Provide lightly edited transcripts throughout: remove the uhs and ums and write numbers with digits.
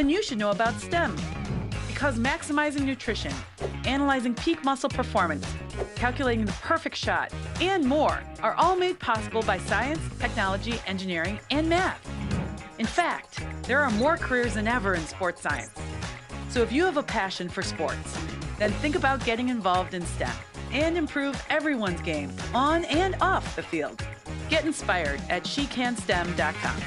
then you should know about STEM. Because maximizing nutrition, analyzing peak muscle performance, calculating the perfect shot, and more are all made possible by science, technology, engineering, and math. In fact, there are more careers than ever in sports science. So if you have a passion for sports, then think about getting involved in STEM and improve everyone's game on and off the field. Get inspired at SheCanSTEM.com.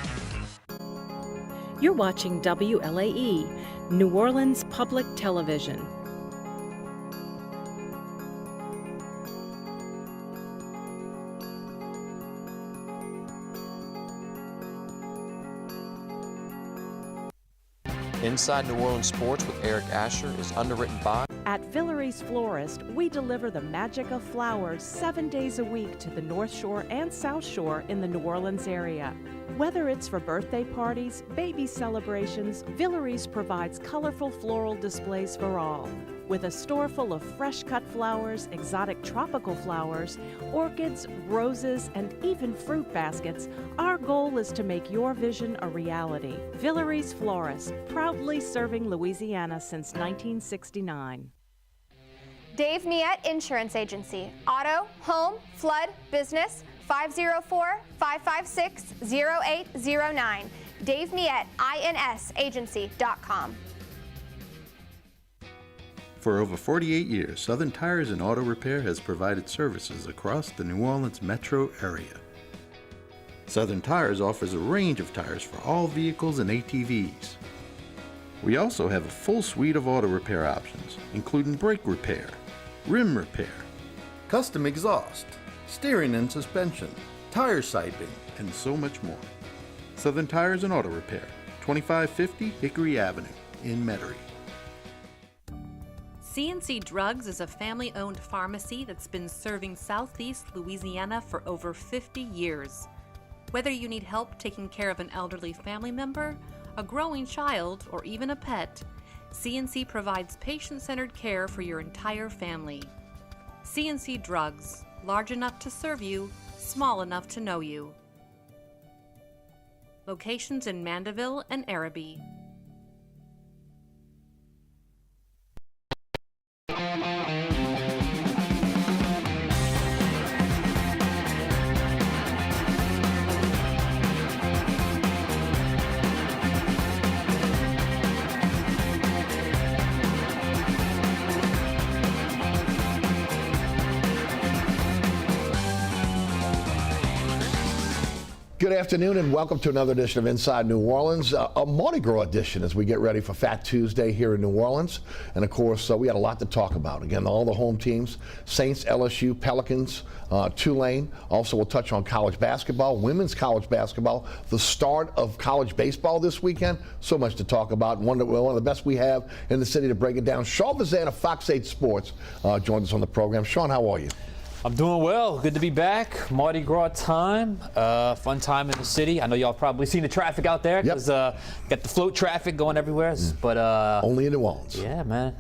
You're watching WLAE, New Orleans Public Television. Inside New Orleans Sports with Eric Asher is underwritten by... At Villeries Florist, we deliver the magic of flowers 7 days a week to the North Shore and South Shore in the New Orleans area. Whether it's for birthday parties, baby celebrations, Villeries provides colorful floral displays for all. With a store full of fresh-cut flowers, exotic tropical flowers, orchids, roses, and even fruit baskets, our goal is to make your vision a reality. Villeries Florist, proudly serving Louisiana since 1969. Dave Miette Insurance Agency. Auto, home, flood, business, 504-556-0809. Dave Miette, INSagency.com. For over 48 years, Southern Tires and Auto Repair has provided services across the New Orleans metro area. Southern Tires offers a range of tires for all vehicles and ATVs. We also have a full suite of auto repair options, including brake repair, rim repair, custom exhaust, steering and suspension, tire siping, and so much more. Southern Tires and Auto Repair, 2550 Hickory Avenue in Metairie. CNC Drugs is a family-owned pharmacy that's been serving Southeast Louisiana for over 50 years. Whether you need help taking care of an elderly family member, a growing child, or even a pet, CNC provides patient-centered care for your entire family. CNC Drugs, large enough to serve you, small enough to know you. Locations in Mandeville and Araby. Good afternoon and welcome to another edition of Inside New Orleans, a Mardi Gras edition as we get ready for Fat Tuesday here in New Orleans. And of course, we had a lot to talk about. Again, all the home teams, Saints, LSU, Pelicans, Tulane. Also, we'll touch on college basketball, women's college basketball, the start of college baseball this weekend. So much to talk about. One of the best we have in the city to break it down. Sean Fazende of Fox 8 Sports joins us on the program. Sean, how are you? I'm doing well. Good to be back. Mardi Gras time. Fun time in the city. I know y'all probably seen the traffic out there because got the float traffic going everywhere. But only in New Orleans. Yeah, man.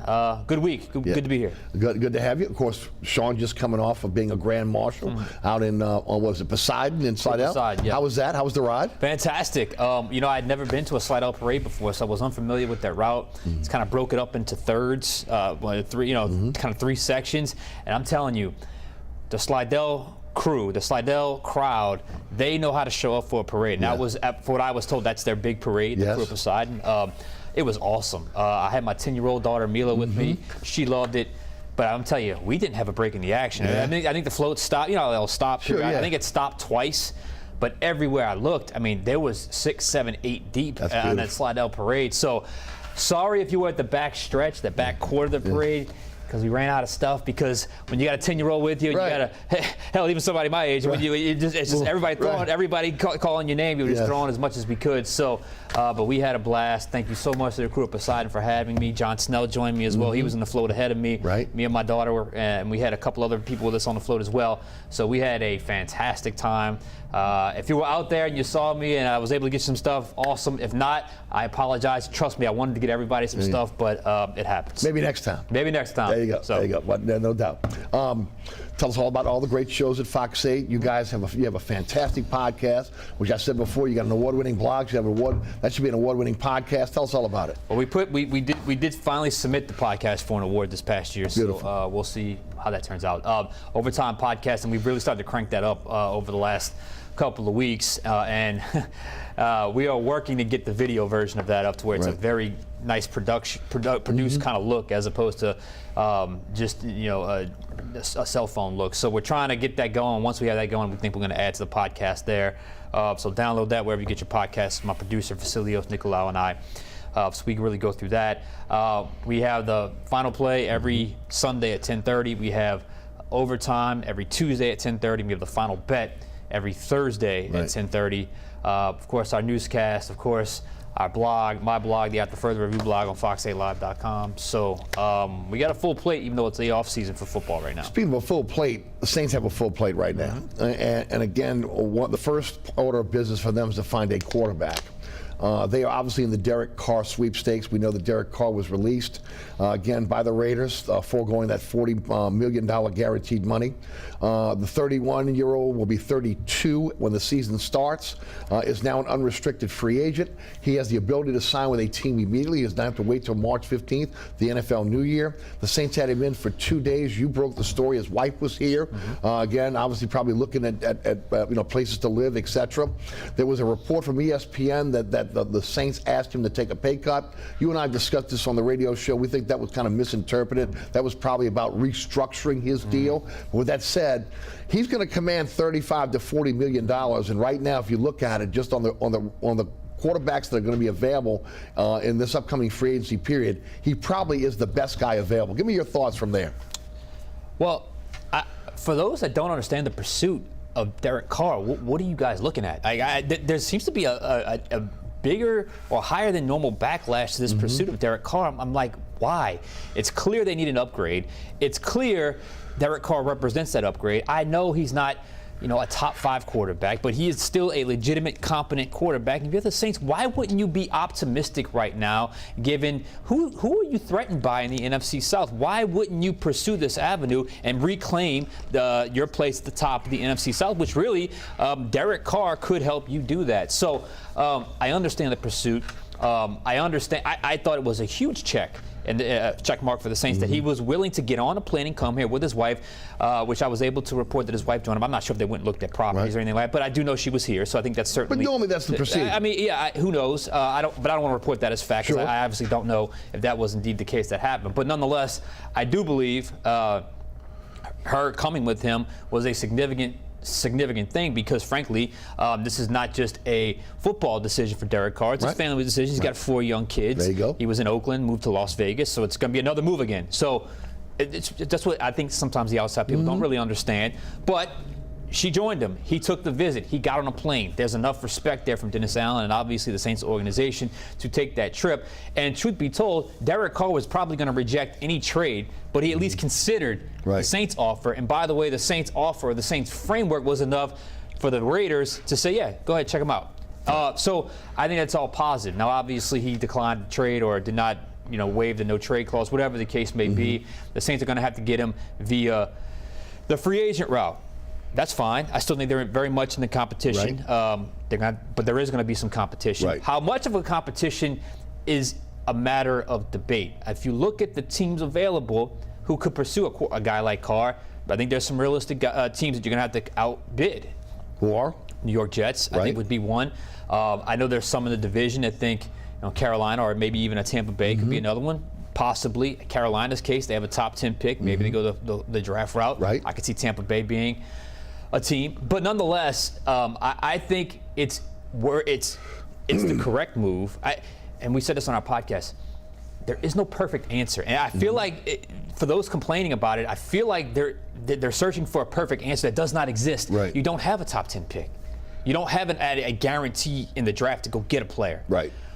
Good week. Good to be here. Good to have you. Of course, Sean just coming off of being a grand marshal out in what was it, Poseidon in Slidell? Poseidon, yeah. How was that? How was the ride? Fantastic. You know, I'd never been to a Slidell parade before, so I was unfamiliar with that route. It's kind of broken up into thirds, three, kind of three sections, and I'm telling you, the Slidell crew, the Slidell crowd, they know how to show up for a parade. And that was, for what I was told, that's their big parade, the crew of Poseidon. It was awesome. I had my 10-year-old daughter, Mila, with me. She loved it. But I'm telling you, we didn't have a break in the action. I think the float stopped. You know, they'll stop. Sure, I think it stopped twice. But everywhere I looked, I mean, there was 6, 7, 8 deep on that Slidell parade. So sorry if you were at the back stretch, the back quarter of the parade. Because we ran out of stuff. Because when you got a 10-year-old with you, you got hell, even somebody my age, when it's just everybody throwing, everybody calling your name. We were just throwing as much as we could. So, but we had a blast. Thank you so much to the crew at Poseidon for having me. John Snell joined me as well. He was in the float ahead of me. Me and my daughter were, and we had a couple other people with us on the float as well. So we had a fantastic time. If you were out there and you saw me and I was able to get some stuff, awesome. If not, I apologize. Trust me, I wanted to get everybody some stuff, but it happens. Maybe next time. Maybe next time. There you go. So. There you go. But, no doubt. Tell us all about all the great shows at Fox 8. You guys have a fantastic podcast, which I said before. You got an award-winning blog. You have That should be an award-winning podcast. Tell us all about it. Well, we did finally submit the podcast for an award this past year. Beautiful. So we'll see how that turns out. Overtime podcast, and we've really started to crank that up over the last couple of weeks, and we are working to get the video version of that up to where it's a very nice produced kind of look, as opposed to just a cell phone look. So we're trying to get that going. Once we have that going, we think we're going to add to the podcast there. So download that wherever you get your podcasts. My producer Vasilios Nicolaou and I. So we can really go through that. We have the final play every Sunday at 10:30. We have overtime every Tuesday at 10:30. We have the final bet every Thursday at 10:30. Of course, our newscast, of course, our blog, my blog, the At the Further Review blog on fox8live.com. So we got a full plate, even though it's the off season for football right now. Speaking of a full plate, the Saints have a full plate right now. And again, the first order of business for them is to find a quarterback. They are obviously in the Derek Carr sweepstakes. We know that Derek Carr was released again by the Raiders, foregoing that $40 million guaranteed money. The 31-year-old will be 32 when the season starts, is now an unrestricted free agent. He has the ability to sign with a team immediately. He does not have to wait till March 15th, the NFL New Year. The Saints had him in for 2 days. You broke the story. His wife was here. Again, obviously probably looking at places to live, etc. There was a report from ESPN that the Saints asked him to take a pay cut. You and I discussed this on the radio show. We think that was kind of misinterpreted. That was probably about restructuring his deal. But with that said, he's going to command $35 to $40 million. And right now, if you look at it, just on the quarterbacks that are going to be available in this upcoming free agency period, he probably is the best guy available. Give me your thoughts from there. Well, for those that don't understand the pursuit of Derek Carr, what are you guys looking at? There seems to be a bigger or higher than normal backlash to this pursuit of Derek Carr. I'm like, why? It's clear they need an upgrade. It's clear Derek Carr represents that upgrade. I know he's not, a top 5 quarterback, but he is still a legitimate, competent quarterback. And if you're the Saints, why wouldn't you be optimistic right now, given who are you threatened by in the NFC South? Why wouldn't you pursue this avenue and reclaim your place at the top of the NFC South, which really Derek Carr could help you do that. So I understand the pursuit. I thought it was a huge check and check mark for the Saints that he was willing to get on a plane and come here with his wife, which I was able to report that his wife joined him. I'm not sure if they went and looked at properties or anything like that, but I do know she was here, so I think that's certainly. But normally that's the procedure. I mean, who knows? But I don't want to report that as fact, because I obviously don't know if that was indeed the case that happened. But nonetheless, I do believe her coming with him was a significant thing, because frankly, this is not just a football decision for Derek Carr. It's a family decision. He's got 4 young kids. There you go. He was in Oakland, moved to Las Vegas, so it's going to be another move again. So that's what I think sometimes the outside people don't really understand. But she joined him. He took the visit. He got on a plane. There's enough respect there from Dennis Allen and obviously the Saints organization to take that trip. And truth be told, Derek Carr was probably going to reject any trade, but he at least considered the Saints offer. And by the way, the Saints offer, the Saints framework was enough for the Raiders to say, yeah, go ahead, check him out. So I think that's all positive. Now, obviously, he declined the trade or did not, waive the no trade clause, whatever the case may be. The Saints are going to have to get him via the free agent route. That's fine. I still think they're very much in the competition. But there is going to be some competition. How much of a competition is a matter of debate. If you look at the teams available who could pursue a guy like Carr, I think there's some realistic teams that you're going to have to outbid. Who are? New York Jets, I think, would be one. I know there's some in the division that think Carolina or maybe even a Tampa Bay could be another one. Possibly. Carolina's case, they have a top 10 pick. Maybe they go the draft route. I could see Tampa Bay being a team, but nonetheless, I think it's the correct move. And we said this on our podcast. There is no perfect answer, and I feel like for those complaining about it, I feel like they're searching for a perfect answer that does not exist. You don't have a top 10 pick. You don't have a guarantee in the draft to go get a player.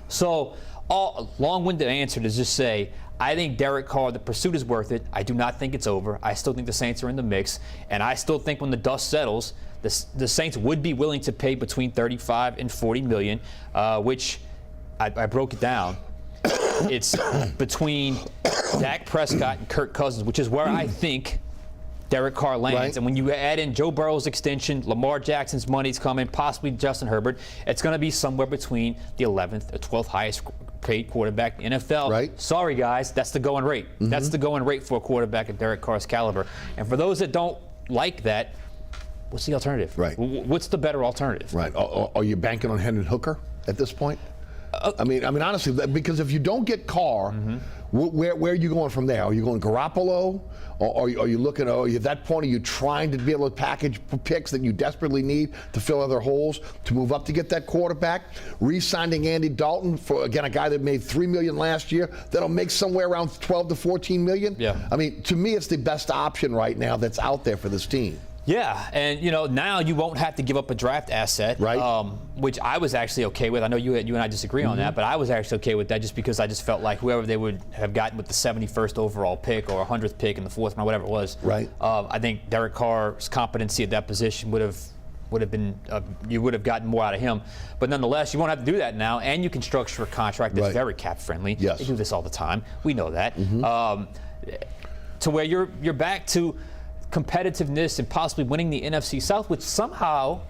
So, a long-winded answer to just say, I think Derek Carr, the pursuit is worth it. I do not think it's over. I still think the Saints are in the mix. And I still think when the dust settles, the Saints would be willing to pay between $35 and $40 million, which I broke it down. It's between Dak Prescott and Kirk Cousins, which is where I think Derek Carr lands. Right. And when you add in Joe Burrow's extension, Lamar Jackson's money's coming, possibly Justin Herbert, it's going to be somewhere between the 11th or 12th highest paid quarterback in NFL. Right. Sorry, guys, that's the going rate. That's the going rate for a quarterback at Derek Carr's caliber. And for those that don't like that, what's the alternative? Right. What's the better alternative? Right. Are you banking on Hendon Hooker at this point? I mean, honestly, because if you don't get Carr, where are you going from there? Are you going Garoppolo? Or are you looking, at that point, are you trying to be able to package picks that you desperately need to fill other holes, to move up to get that quarterback? Re-signing Andy Dalton for, again, a guy that made $3 million last year, that'll make somewhere around $12 to $14 million? Yeah. I mean, to me, it's the best option right now that's out there for this team. Yeah, and now you won't have to give up a draft asset, right? Which I was actually okay with. I know you and I disagree on that, but I was actually okay with that just because I just felt like whoever they would have gotten with the 71st overall pick or 100th pick in the 4th round, whatever it was, right? I think Derek Carr's competency at that position would have been you would have gotten more out of him. But nonetheless, you won't have to do that now, and you can structure a contract that's very cap friendly. Yes. They do this all the time. We know that. To where you're back to competitiveness and possibly winning the NFC South, which somehow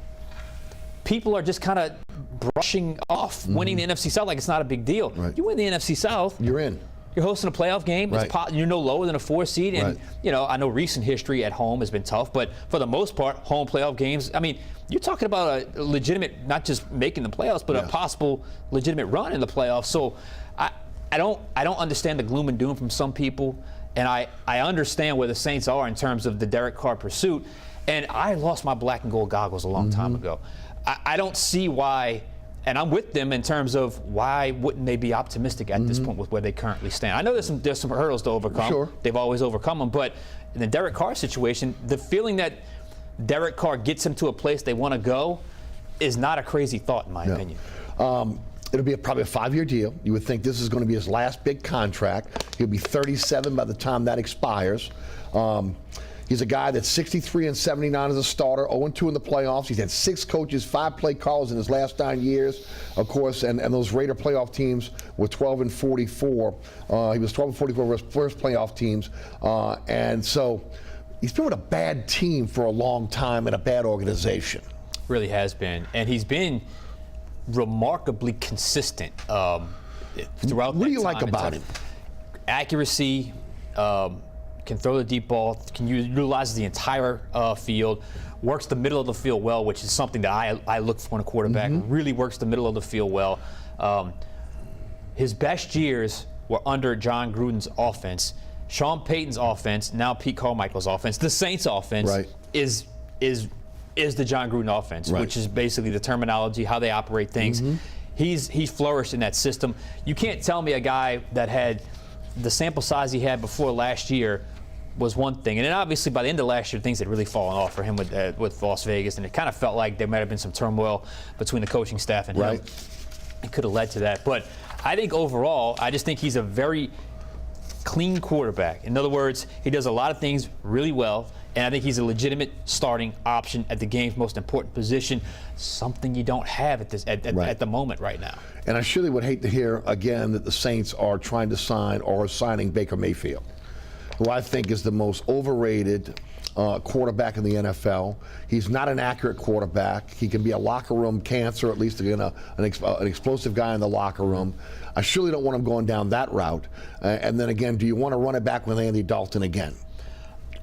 people are just kind of brushing off winning the NFC South like it's not a big deal. Right. You win the NFC South, you're in. You're hosting a playoff game. Right. You're no lower than a 4 seed, and I know recent history at home has been tough, but for the most part, home playoff games. I mean, you're talking about a legitimate, not just making the playoffs, but a possible legitimate run in the playoffs. So, I don't understand the gloom and doom from some people. And I understand where the Saints are in terms of the Derek Carr pursuit. And I lost my black and gold goggles a long time ago. I don't see why, and I'm with them in terms of why wouldn't they be optimistic at this point with where they currently stand. I know there's some hurdles to overcome. Sure. They've always overcome them. But in the Derek Carr situation, the feeling that Derek Carr gets him to a place they want to go is not a crazy thought, in my opinion. It'll be probably a 5-year deal. You would think this is going to be his last big contract. He'll be 37 by the time that expires. He's a guy that's 63-79 as a starter, 0-2 in the playoffs. He's had 6 coaches, 5 play calls in his last 9 years, of course, and those Raider playoff teams were 12-44. He was 12-44 for his first playoff teams. And so he's been with a bad team for a long time and a bad organization. Really has been. And he's been remarkably consistent throughout What do you like about him? Accuracy, can throw the deep ball, can utilize the entire field, works the middle of the field well, which is something that I look for in a quarterback. Really works the middle of the field well. His best years were under John Gruden's offense. Sean Payton's offense, now Pete Carmichael's offense, the Saints offense is the John Gruden offense, which is basically the terminology, how they operate things. He's flourished in that system. You can't tell me a guy that had the sample size he had before last year was one thing. And then obviously by the end of last year, things had really fallen off for him with Las Vegas, and it kind of felt like there might have been some turmoil between the coaching staff and him. It could have led to that. But I think overall, I just think he's a very clean quarterback. In other words, he does a lot of things really well, and I think he's a legitimate starting option at the game's most important position, something you don't have at the moment right now. And I surely would hate to hear again that the Saints are trying to sign or are signing Baker Mayfield, who I think is the most overrated quarterback in the NFL. He's not an accurate quarterback. He can be a locker room cancer, at least an explosive guy in the locker room. I surely don't want him going down that route. And then again, do you want to run it back with Andy Dalton again?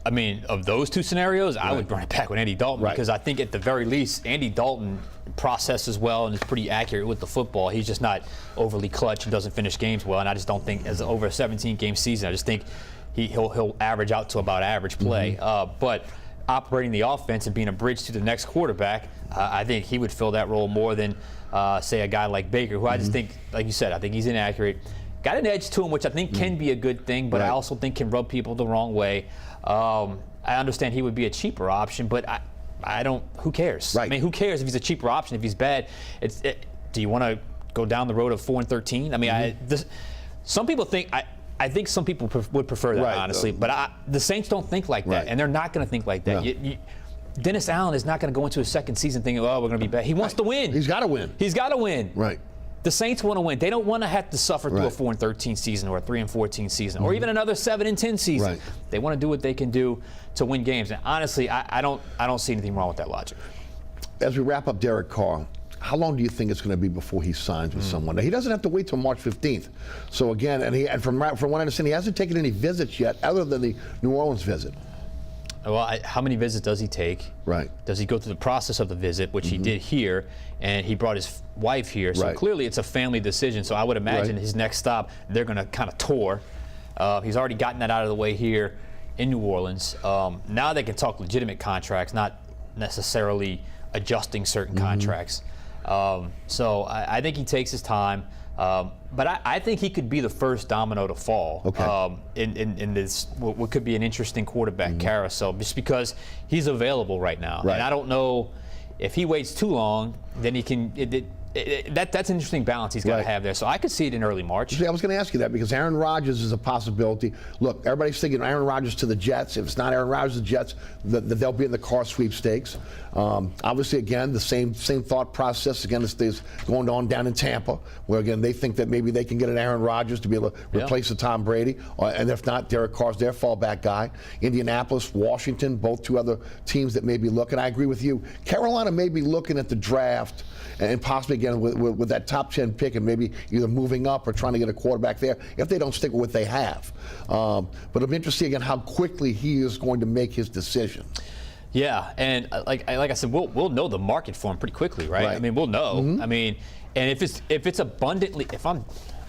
I mean, of those two scenarios, I would run it back with Andy Dalton because I think at the very least, Andy Dalton processes well and is pretty accurate with the football. He's just not overly clutch and doesn't finish games well. And I just don't think, as over a 17-game season, I just think he'll average out to about average play. But operating the offense and being a bridge to the next quarterback, I think he would fill that role more than, say, a guy like Baker, who I just think, like you said, I think he's inaccurate. Got an edge to him, which I think can be a good thing, but I also think can rub people the wrong way. I understand he would be a cheaper option, but I don't. Who cares? I mean, who cares if he's a cheaper option? If he's bad, do you want to go down the road of 4-13? I mean, some people think. I think some people would prefer that, honestly. But the Saints don't think like that, and they're not going to think like that. Dennis Allen is not going to go into his second season thinking, "Oh, we're going to be bad." He wants to win. He's got to win. He's got to win. Right. The Saints want to win. They don't want to have to suffer through a 4-13 season or a 3-14 season or even another 7-10 season. Right. They want to do what they can do to win games. And honestly, I don't see anything wrong with that logic. As we wrap up Derek Carr, how long do you think it's going to be before he signs with someone? Now, he doesn't have to wait till March 15th. So again, and from what I understand, he hasn't taken any visits yet other than the New Orleans visit. Well, how many visits does he take? Right. Does he go through the process of the visit, which he did here, and he brought his wife here? So clearly it's a family decision. So I would imagine his next stop, they're going to kind of tour. He's already gotten that out of the way here in New Orleans. Now they can talk legitimate contracts, not necessarily adjusting certain contracts. So I think he takes his time. But I think he could be the first domino to fall in this what could be an interesting quarterback carousel, just because he's available right now. And I don't know if he waits too long, then he can. That's an interesting balance he's got to have there. So I could see it in early March. I was going to ask you that because Aaron Rodgers is a possibility. Look, everybody's thinking Aaron Rodgers to the Jets. If it's not Aaron Rodgers to the Jets, they'll be in the Carr sweepstakes. Obviously, again, the same thought process. Again, this is going on down in Tampa, where again they think that maybe they can get an Aaron Rodgers to be able to replace a Tom Brady, and if not, Derek Carr's their fallback guy. Indianapolis, Washington, both two other teams that may be looking. I agree with you. Carolina may be looking at the draft and possibly again with that top 10 pick and maybe either moving up or trying to get a quarterback there if they don't stick with what they have. But it'll be interesting again how quickly he is going to make his decision. Yeah, and like I said, we'll know the market for him pretty quickly, right? I mean, we'll know. I mean, and if it's abundantly,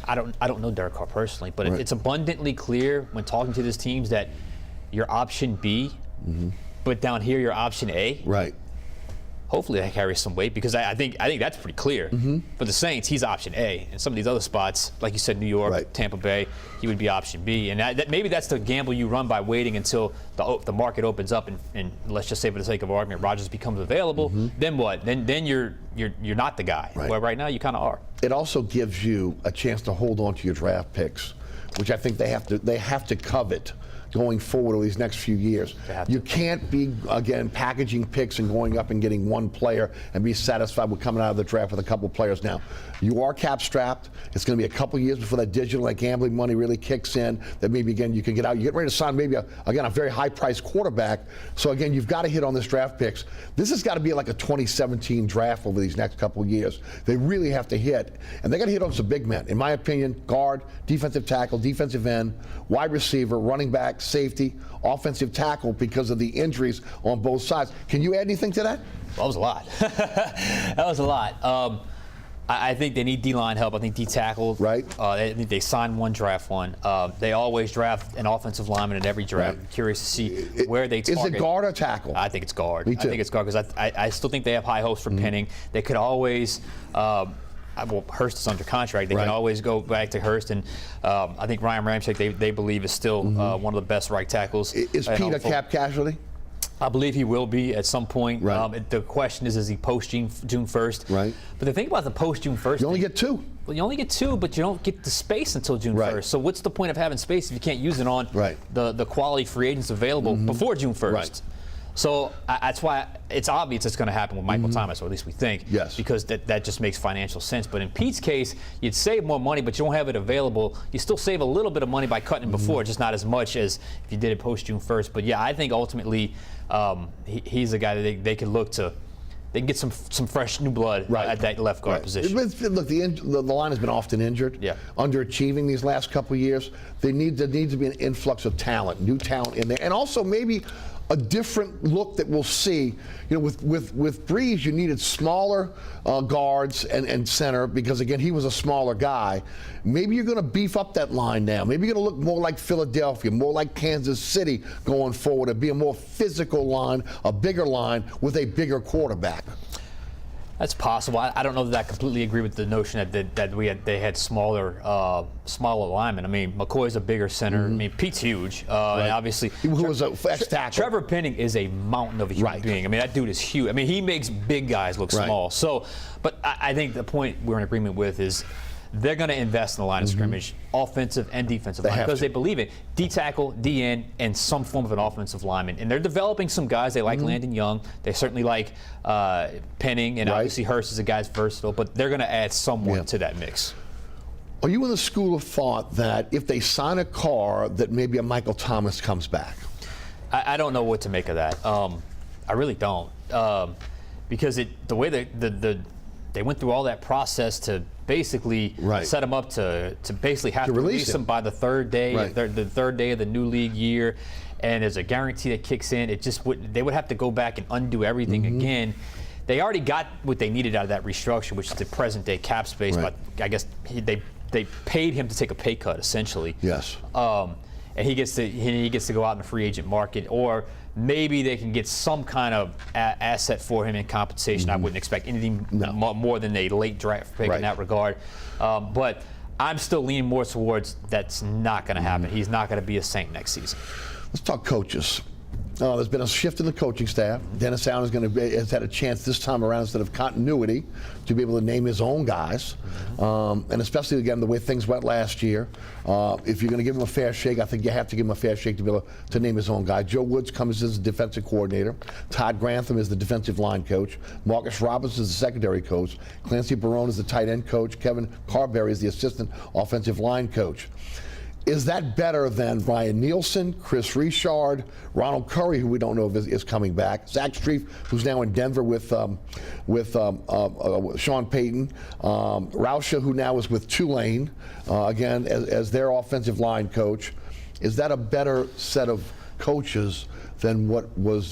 I don't know Derek Carr personally, but if it's abundantly clear when talking to these teams that your option B, but down here your option A, hopefully that carries some weight, because I think that's pretty clear. For the Saints, he's option A, and some of these other spots, like you said, New York, Tampa Bay, he would be option B, and maybe that's the gamble you run by waiting until the market opens up, and let's just say for the sake of argument, Rodgers becomes available. Then what? Then you're not the guy. Well, right now you kind of are. It also gives you a chance to hold on to your draft picks, which I think they have to covet going forward over these next few years. You can't be, again, packaging picks and going up and getting one player and be satisfied with coming out of the draft with a couple players now. You are cap strapped. It's going to be a couple years before that digital, that gambling money really kicks in, that maybe, again, you can get out. You get ready to sign maybe, a very high-priced quarterback. So, again, you've got to hit on this draft picks. This has got to be like a 2017 draft over these next couple of years. They really have to hit. And they got to hit on some big men. In my opinion, guard, defensive tackle, defensive end, wide receiver, running back, safety, offensive tackle, because of the injuries on both sides. Can you add anything to that? That was a lot. That was a lot. I think they need D-line help. I think D-tackle. I think they signed one, draft one. They always draft an offensive lineman in every draft. I'm curious to see where they target. Is it guard or tackle? I think it's guard. Me too. I think it's guard because I still think they have high hopes for Penning. They could always Hurst is under contract. They can always go back to Hurst, and I think Ryan Ramczyk, they believe, is still one of the best right tackles. Is Pete a cap casualty? I believe he will be at some point. The question is he post June 1st? But the thing about the post June 1st, you only get two. Well, you only get two, but you don't get the space until June 1st. So what's the point of having space if you can't use it on the quality free agents available before June 1st? So that's why it's obvious it's going to happen with Michael Thomas, or at least we think. Because that just makes financial sense. But in Pete's case, you'd save more money, but you don't have it available. You still save a little bit of money by cutting before, just not as much as if you did it post June 1st. But yeah, I think ultimately he's a guy that they can look to. They can get some fresh new blood at that left guard position. Look, the line has been often injured, underachieving these last couple of years. There needs to be an influx of talent, new talent in there, and also maybe a different look that we'll see. You know, with Breeze, you needed smaller guards and center, because again, he was a smaller guy. Maybe you're going to beef up that line now. Maybe you're going to look more like Philadelphia, more like Kansas City going forward, and be a more physical line, a bigger line with a bigger quarterback. That's possible. I don't know that I completely agree with the notion that they had smaller linemen. I mean, McCoy's a bigger center. I mean, Pete's huge. And obviously, who was a ex-tackle. Trevor Penning is a mountain of a human being. I mean, that dude is huge. I mean, he makes big guys look small. So, but I think the point we're in agreement with is they're going to invest in the line of scrimmage, offensive and defensive line, because they believe it. D tackle, D end, and some form of an offensive lineman. And they're developing some guys. They like Landon Young. They certainly like Penning, and obviously Hurst is a guy's versatile, but they're going to add someone to that mix. Are you in the school of thought that if they sign a Carr, that maybe a Michael Thomas comes back? I don't know what to make of that. I really don't, because the way they went through all that process to basically set him up to basically have to release him by the third day, the third day of the new league year, and there's a guarantee that kicks in. It just they would have to go back and undo everything again. They already got what they needed out of that restructure, which is the present day cap space. But I guess they paid him to take a pay cut essentially. Yes. And he gets to go out in the free agent market, or maybe they can get some kind of asset for him in compensation. I wouldn't expect anything more than a late draft pick in that regard. But I'm still leaning more towards that's not going to happen. He's not going to be a Saint next season. Let's talk coaches. There's been a shift in the coaching staff. Dennis Allen has had a chance this time around, instead of continuity, to be able to name his own guys. And especially, again, the way things went last year. If you're going to give him a fair shake, I think you have to give him a fair shake to be able to name his own guy. Joe Woods comes as the defensive coordinator. Todd Grantham is the defensive line coach. Marcus Robbins is the secondary coach. Clancy Barone is the tight end coach. Kevin Carberry is the assistant offensive line coach. Is that better than Brian Nielsen, Chris Richard, Ronald Curry, who we don't know if is coming back, Zach Strief, who's now in Denver with Sean Payton, Rausha, who now is with Tulane, again as their offensive line coach? Is that a better set of coaches than what has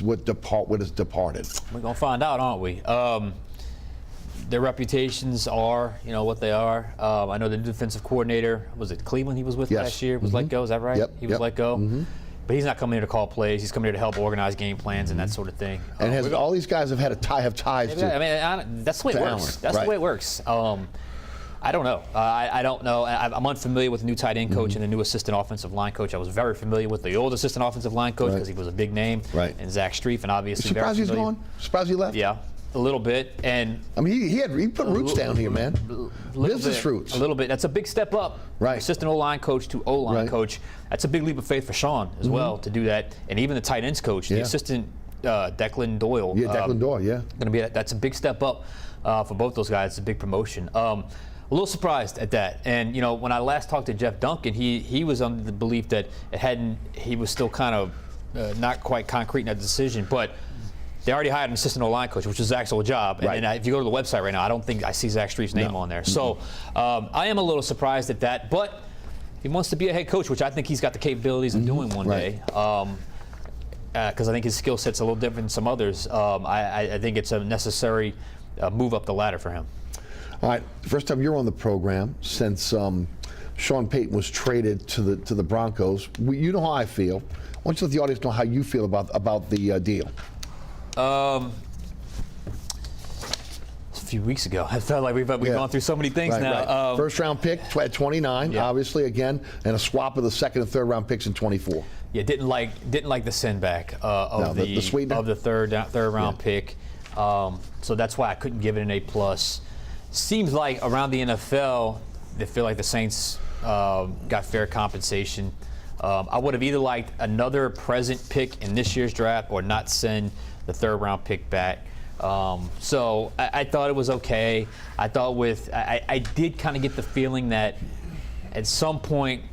departed? We're gonna find out, aren't we? Their reputations are, what they are. I know the defensive coordinator, was it Cleveland he was with last year, was let go, is that right? He was let go. But he's not coming here to call plays. He's coming here to help organize game plans and that sort of thing. And all these guys have ties to. I mean, that's the way it works. That's the way it works. I don't know. I don't know. I'm unfamiliar with the new tight end coach and the new assistant offensive line coach. I was very familiar with the old assistant offensive line coach because he was a big name. And Zach Strief, and obviously surprised he's gone? Surprised he left? Yeah. A little bit, and I mean, he put roots down here, man. Business roots. A little bit. That's a big step up. Right. Assistant O-line coach to O-line coach. That's a big leap of faith for Sean as well to do that, and even the tight ends coach, the assistant Declan Doyle. Yeah, Declan Doyle. Yeah. Going to be that's a big step up for both those guys. It's a big promotion. A little surprised at that, and when I last talked to Jeff Duncan, he was under the belief that he was still kind of not quite concrete in that decision, but. They already hired an assistant O-line coach, which is Zach's old job. And if you go to the website right now, I don't think I see Zach Strief's name on there. So I am a little surprised at that. But he wants to be a head coach, which I think he's got the capabilities of doing one day. Because I think his skill set's a little different than some others. I think it's a necessary move up the ladder for him. All right, first time you're on the program since Sean Payton was traded to the Broncos. You know how I feel. Why don't you let the audience know how you feel about the deal? A few weeks ago. I felt like we've gone through so many things now. First round pick at 29, obviously, again, and a swap of the second and third round picks in 24. Yeah, didn't like the send back of the third round pick. So that's why I couldn't give it an A+. Seems like around the NFL, they feel like the Saints got fair compensation. I would have either liked another present pick in this year's draft or not send the third round pick back. So I thought it was okay. I thought I did kind of get the feeling that at some point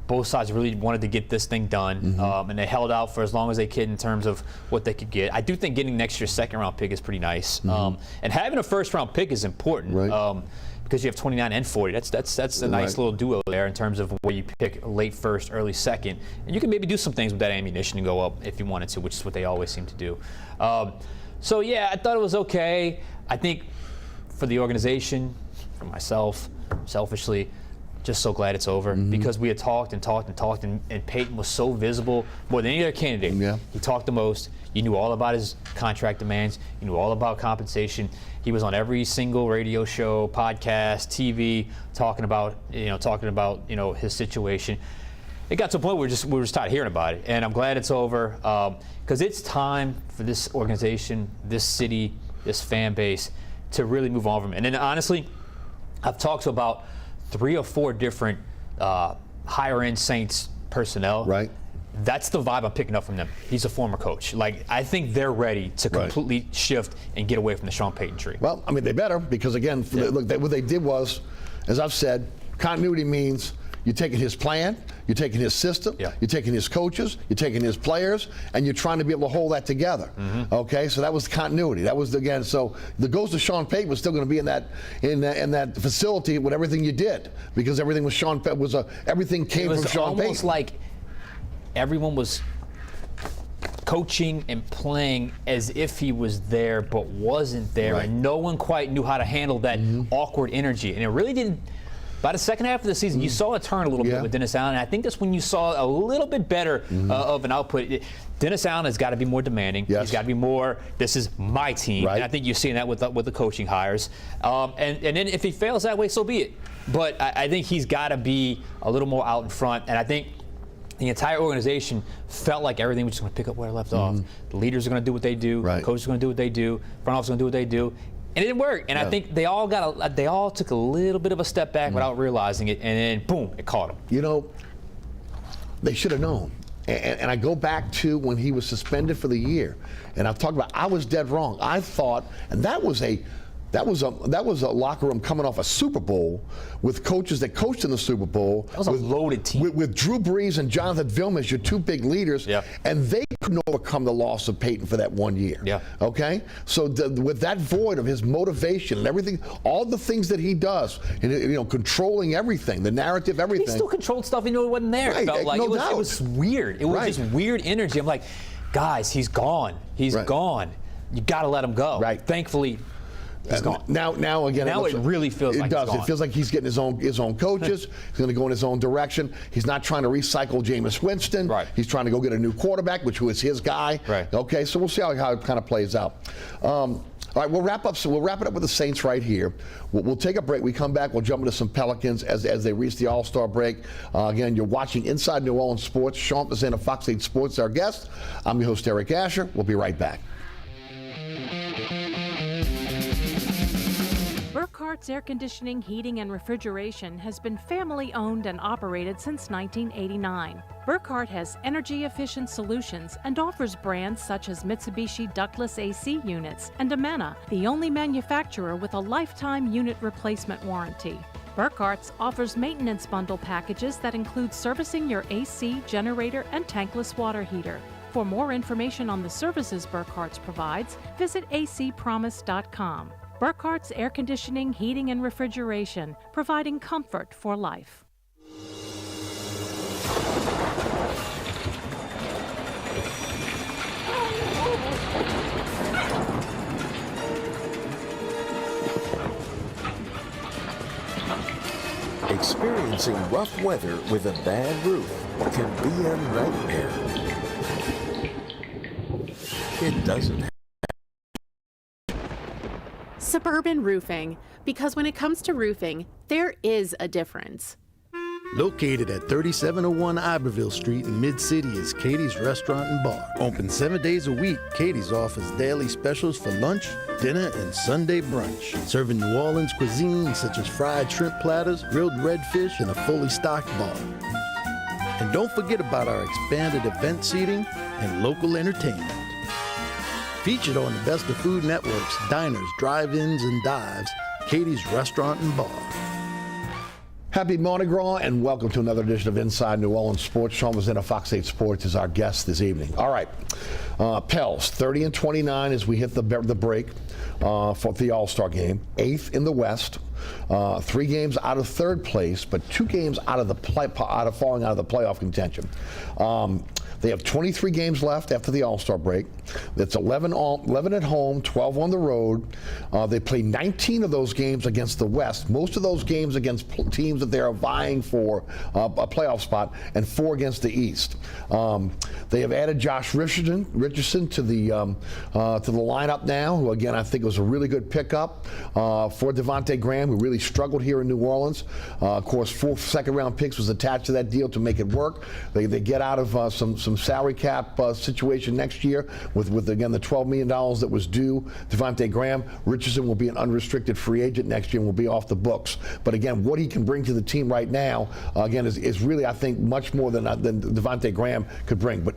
both sides really wanted to get this thing done, and they held out for as long as they could in terms of what they could get. I do think getting next year's second round pick is pretty nice, and having a first round pick is important. Because you have 29 and 40. That's a nice little duo there in terms of where you pick late first, early second. And you can maybe do some things with that ammunition and go up if you wanted to, which is what they always seem to do. So yeah, I thought it was okay. I think for the organization, for myself, selfishly, just so glad it's over because we had talked and Peyton was so visible more than any other candidate. He talked the most. You knew all about his contract demands. You knew all about compensation. He was on every single radio show, podcast, TV, talking about his situation. It got to a point where we were just tired of hearing about it, and I'm glad it's over because it's time for this organization, this city, this fan base to really move on from it. And then honestly, I've talked about 3 or 4 different higher-end Saints personnel. Right. That's the vibe I'm picking up from them. He's a former coach. Like, I think they're ready to completely shift and get away from the Sean Payton tree. Well, I mean, they better, because again, look, what they did was, as I've said, continuity means you're taking his plan, you're taking his system, you're taking his coaches, you're taking his players, and you're trying to be able to hold that together. Okay, so that was continuity. That was, again, so the ghost of Sean Payton was still going to be in that facility with everything you did, because everything was Sean Payton. Everything came from Sean Payton. It was almost like everyone was coaching and playing as if he was there but wasn't there, and no one quite knew how to handle that awkward energy. And it really didn't. By the second half of the season, you saw it turn a little bit with Dennis Allen, and I think that's when you saw a little bit better of an output. Dennis Allen has got to be more demanding. He's got to be more, this is my team. And I think you're seeing that with the coaching hires. And then if he fails that way, so be it. But I think he's got to be a little more out in front, and I think the entire organization felt like everything was just going to pick up where it left off. The leaders are going to do what they do. The coaches are going to do what they do. Front office is going to do what they do. And it didn't work. And I think they all took a little bit of a step back without realizing it. And then, boom, it caught them. You know, they should have known. And I go back to when he was suspended for the year. And I've talked about, I was dead wrong. I thought, and that was a locker room coming off a Super Bowl with coaches that coached in the Super Bowl. That was a loaded team. With Drew Brees and Jonathan Vilma as your 2 big leaders, and they couldn't overcome the loss of Peyton for that 1 year. Okay? So with that void of his motivation and everything, all the things that he does, and, you know, controlling everything, the narrative, everything. He still controlled stuff he knew it wasn't there. It felt like it was weird. It was just weird energy. I'm like, guys, he's gone. He's gone. You got to let him go. Thankfully, he's gone. Now again, it really feels like it does. He's gone. It feels like he's getting his own coaches. He's going to go in his own direction. He's not trying to recycle Jameis Winston. He's trying to go get a new quarterback, which was his guy. Okay, so we'll see how it kind of plays out. All right, we'll wrap up. So we'll wrap it up with the Saints right here. We'll take a break. We come back. We'll jump into some Pelicans as they reach the All-Star break. Again, you're watching Inside New Orleans Sports. Sean Fazende of Fox 8 Sports is our guest. I'm your host, Eric Asher. We'll be right back. Burkhart's Air Conditioning, Heating, and Refrigeration has been family-owned and operated since 1989. Burkhart has energy-efficient solutions and offers brands such as Mitsubishi ductless AC units and Amana, the only manufacturer with a lifetime unit replacement warranty. Burkhart's offers maintenance bundle packages that include servicing your AC, generator, and tankless water heater. For more information on the services Burkhart's provides, visit acpromise.com. Burkhart's Air Conditioning, Heating, and Refrigeration, providing comfort for life. Experiencing rough weather with a bad roof can be a nightmare. It doesn't happen. Suburban Roofing, because when it comes to roofing, there is a difference. Located at 3701 Iberville Street in Mid-City is Katie's Restaurant and Bar. Open 7 days a week, Katie's offers daily specials for lunch, dinner, and Sunday brunch. Serving New Orleans cuisine such as fried shrimp platters, grilled redfish, and a fully stocked bar. And don't forget about our expanded event seating and local entertainment. Featured on the Best of Food Network's diners, drive-ins, and dives, Katie's Restaurant and Bar. Happy Mardi Gras and welcome to another edition of Inside New Orleans Sports. Sean Fazende of Fox 8 Sports is our guest this evening. All right, Pels 30-29 as we hit the break for the All-Star game. 8th in the West, 3 games out of 3rd place, but 2 games out of falling out of the playoff contention. They have 23 games left after the All-Star break. That's 11 at home, 12 on the road. They play 19 of those games against the West. Most of those games against teams that they are vying for a playoff spot, and 4 against the East. They have added Josh Richardson to the lineup now, who again I think was a really good pickup for Devontae Graham, who really struggled here in New Orleans. Of course, 4 second-round picks was attached to that deal to make it work. They get out of some some salary cap situation next year with again the $12 million that was due. Devontae Graham, Richardson will be an unrestricted free agent next year and will be off the books. But again, what he can bring to the team right now, again, is really, I think, much more than Devontae Graham could bring. But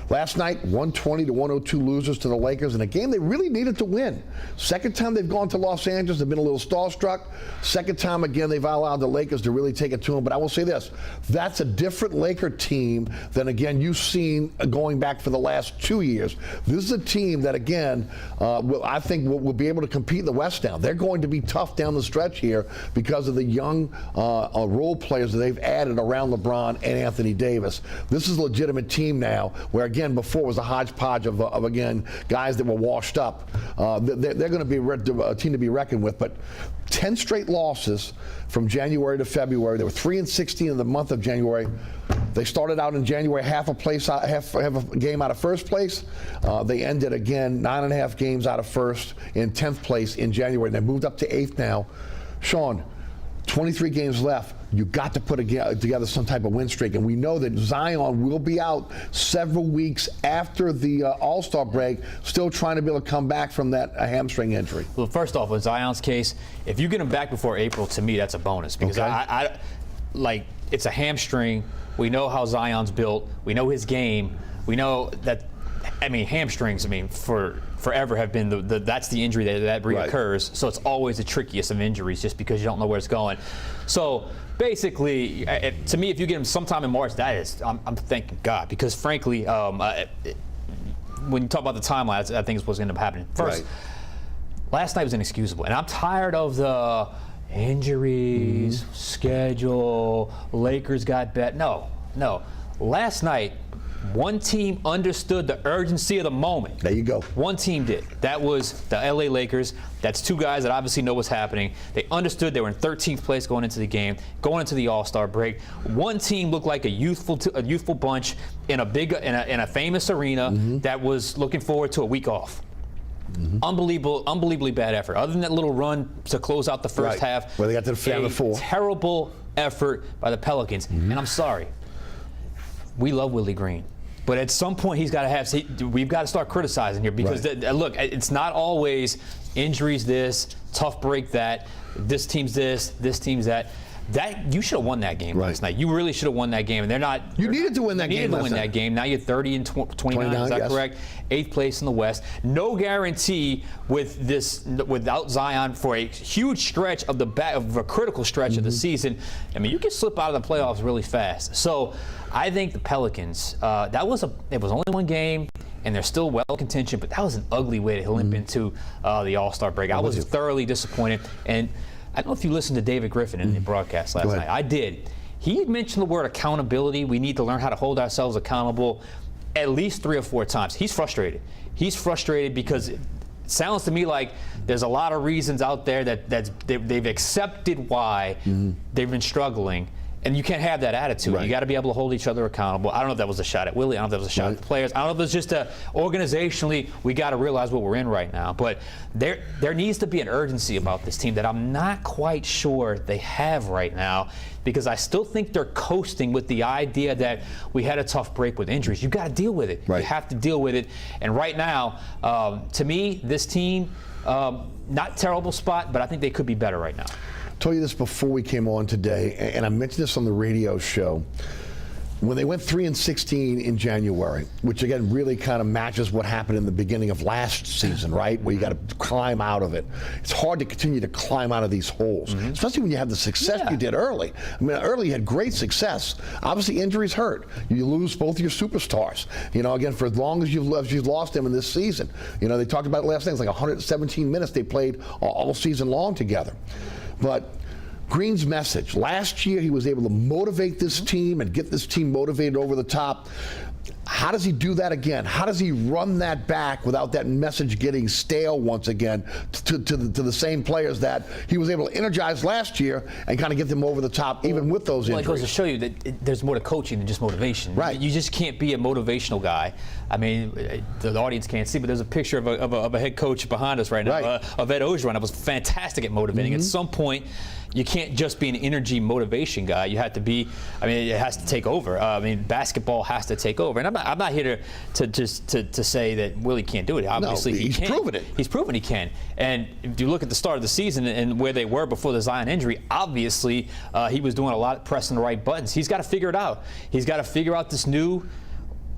last night, 120-102 losers to the Lakers in a game they really needed to win. Second time they've gone to Los Angeles, they've been a little starstruck. Second time, again, they've allowed the Lakers to really take it to them. But I will say this, that's a different Laker team than, again, you've seen going back for the last 2 years. This is a team that, again, I think will be able to compete in the West now. They're going to be tough down the stretch here because of the young role players that they've added around LeBron and Anthony Davis. This is a legitimate team now, where, again, before it was a hodgepodge of again, guys that were washed up. They're going to be a team to be reckoned with. But 10 straight losses from January to February. They were 3-16 in the month of January. They started out in January half a game out of first place. They ended again 9.5 games out of first in 10th place in January. And they moved up to 8th now. Sean, 23 games left. You got to put together some type of win streak, and we know that Zion will be out several weeks after the All-Star break, still trying to be able to come back from that hamstring injury. Well, first off, with Zion's case, if you get him back before April, to me, that's a bonus because I like it's a hamstring. We know how Zion's built. We know his game. We know that. I mean, hamstrings. I mean, forever have been that's the injury that reoccurs. Right. So it's always the trickiest of injuries, just because you don't know where it's going. So basically, to me, if you get him sometime in March, that is, I'm thanking God, because frankly, when you talk about the timeline, I think it's what's going to happen. First, last night was inexcusable, and I'm tired of the injuries, schedule, Lakers got bet. No. Last night, one team understood the urgency of the moment. There you go. One team did. That was the LA Lakers. That's two guys that obviously know what's happening. They understood they were in 13th place going into the game, going into the All-Star break. One team looked like a youthful bunch in a famous arena that was looking forward to a week off. Unbelievably bad effort. Other than that little run to close out the first half, where they got to the Final Four. Terrible effort by the Pelicans. And I'm sorry, we love Willie Green, but at some point we've got to start criticizing here, because look, it's not always injuries this, tough break that, this team's this team's that. That you should have won that game last night. You really should have won that game, and they're not. You needed to win that game. Needed to win that game. Now you're 30-29. Is that correct? 8th place in the West. No guarantee without Zion for a huge stretch of a critical stretch of the season. I mean, you can slip out of the playoffs really fast. So I think the Pelicans. It was only one game, and they're still well in contention, but that was an ugly way to limp into the All-Star break. I was thoroughly disappointed. And I don't know if you listened to David Griffin in the broadcast last night. I did. He mentioned the word accountability. We need to learn how to hold ourselves accountable at least 3 or 4 times. He's frustrated. He's frustrated because it sounds to me like there's a lot of reasons out there that they've accepted why they've been struggling. And you can't have that attitude. You got to be able to hold each other accountable. I don't know if that was a shot at Willie. I don't know if that was a shot at the players. I don't know if it's just organizationally, we got to realize what we're in right now. But there needs to be an urgency about this team that I'm not quite sure they have right now, because I still think they're coasting with the idea that we had a tough break with injuries. You got to deal with it. You have to deal with it. And right now, to me, this team, not terrible spot, but I think they could be better right now. I told you this before we came on today, and I mentioned this on the radio show. When they went 3-16 in January, which again really kind of matches what happened in the beginning of last season, right? Where you got to climb out of it. It's hard to continue to climb out of these holes, especially when you have the success you did early. I mean, early you had great success. Obviously, injuries hurt. You lose both your superstars. You know, again, for as long as you've lost them in this season. You know, they talked about it last night. It's like 117 minutes they played all season long together. But Green's message, last year he was able to motivate this team and get this team motivated over the top. How does he do that again? How does he run that back without that message getting stale once again to the same players that he was able to energize last year and kind of get them over the top, even with those injuries? Well, it goes to show you that there's more to coaching than just motivation. Right. You just can't be a motivational guy. I mean, the audience can't see, but there's a picture of a head coach behind us right now, of Ed Ogeron. That was fantastic at motivating. At some point, you can't just be an energy motivation guy. You have to be, I mean, it has to take over. I mean, basketball has to take over. And I'm not here to say that Willie can't do it. Obviously, he's proven it. He's proven he can. And if you look at the start of the season and where they were before the Zion injury, obviously he was doing a lot, pressing the right buttons. He's got to figure it out. He's got to figure out this new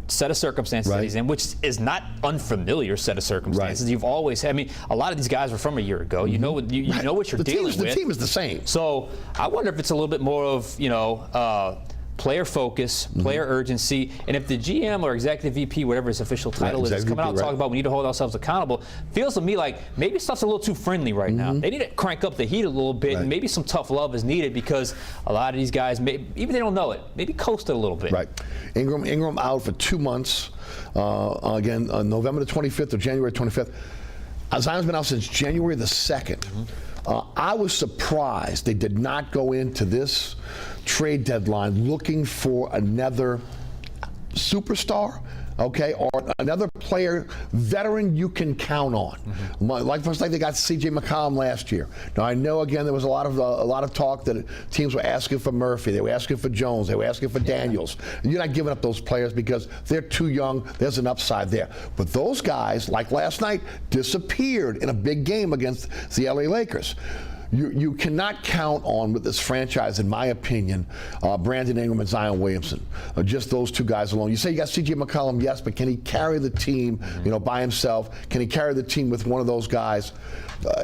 set of circumstances that he's in, which is not unfamiliar set of circumstances. You've always had, I mean, a lot of these guys were from a year ago. You know what you know what you're dealing with. The team is the same. So I wonder if it's a little bit more of, you know, player focus, player urgency, and if the GM or executive VP, whatever his official title is coming out and talking about we need to hold ourselves accountable, feels to me like maybe stuff's a little too friendly right now. They need to crank up the heat a little bit, and maybe some tough love is needed because a lot of these guys, even they don't know it, maybe coast it a little bit. Right. Ingram out for 2 months. Again, on November the 25th or January 25th. Zion's been out since January the 2nd. I was surprised they did not go into this trade deadline looking for another superstar, okay, or another player, veteran you can count on. Like they got C.J. McCollum last year. Now I know again there was a lot of talk that teams were asking for Murphy, they were asking for Jones, they were asking for Daniels. And you're not giving up those players because they're too young. There's an upside there. But those guys, like last night, disappeared in a big game against the LA Lakers. You cannot count on with this franchise, in my opinion, Brandon Ingram and Zion Williamson. Just those two guys alone. You say you got C.J. McCollum, yes, but can he carry the team, you know, by himself? Can he carry the team with one of those guys?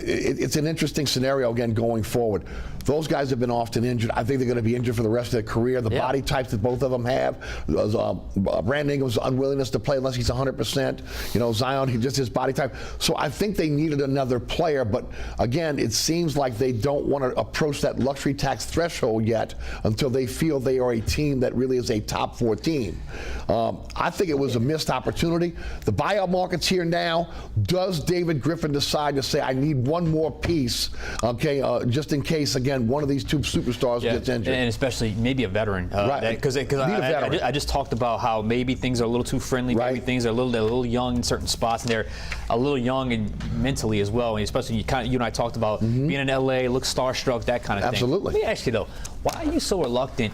It's an interesting scenario again going forward. Those guys have been often injured. I think they're going to be injured for the rest of their career. The body types that both of them have. Brandon Ingram's unwillingness to play unless he's 100%. You know, Zion, just his body type. So I think they needed another player. But again, it seems like they don't want to approach that luxury tax threshold yet until they feel they are a team that really is a top 4 team. I think it was a missed opportunity. The buyout market's here now. Does David Griffin decide to say, I need one more piece, okay, just in case, again, one of these two superstars gets injured? And especially maybe a veteran. Because I just talked about how maybe things are a little too friendly, maybe things are a little young in certain spots, and they're a little young and mentally as well. And especially you and I talked about being in LA, look starstruck, that kind of thing. Absolutely. Let me ask you though, why are you so reluctant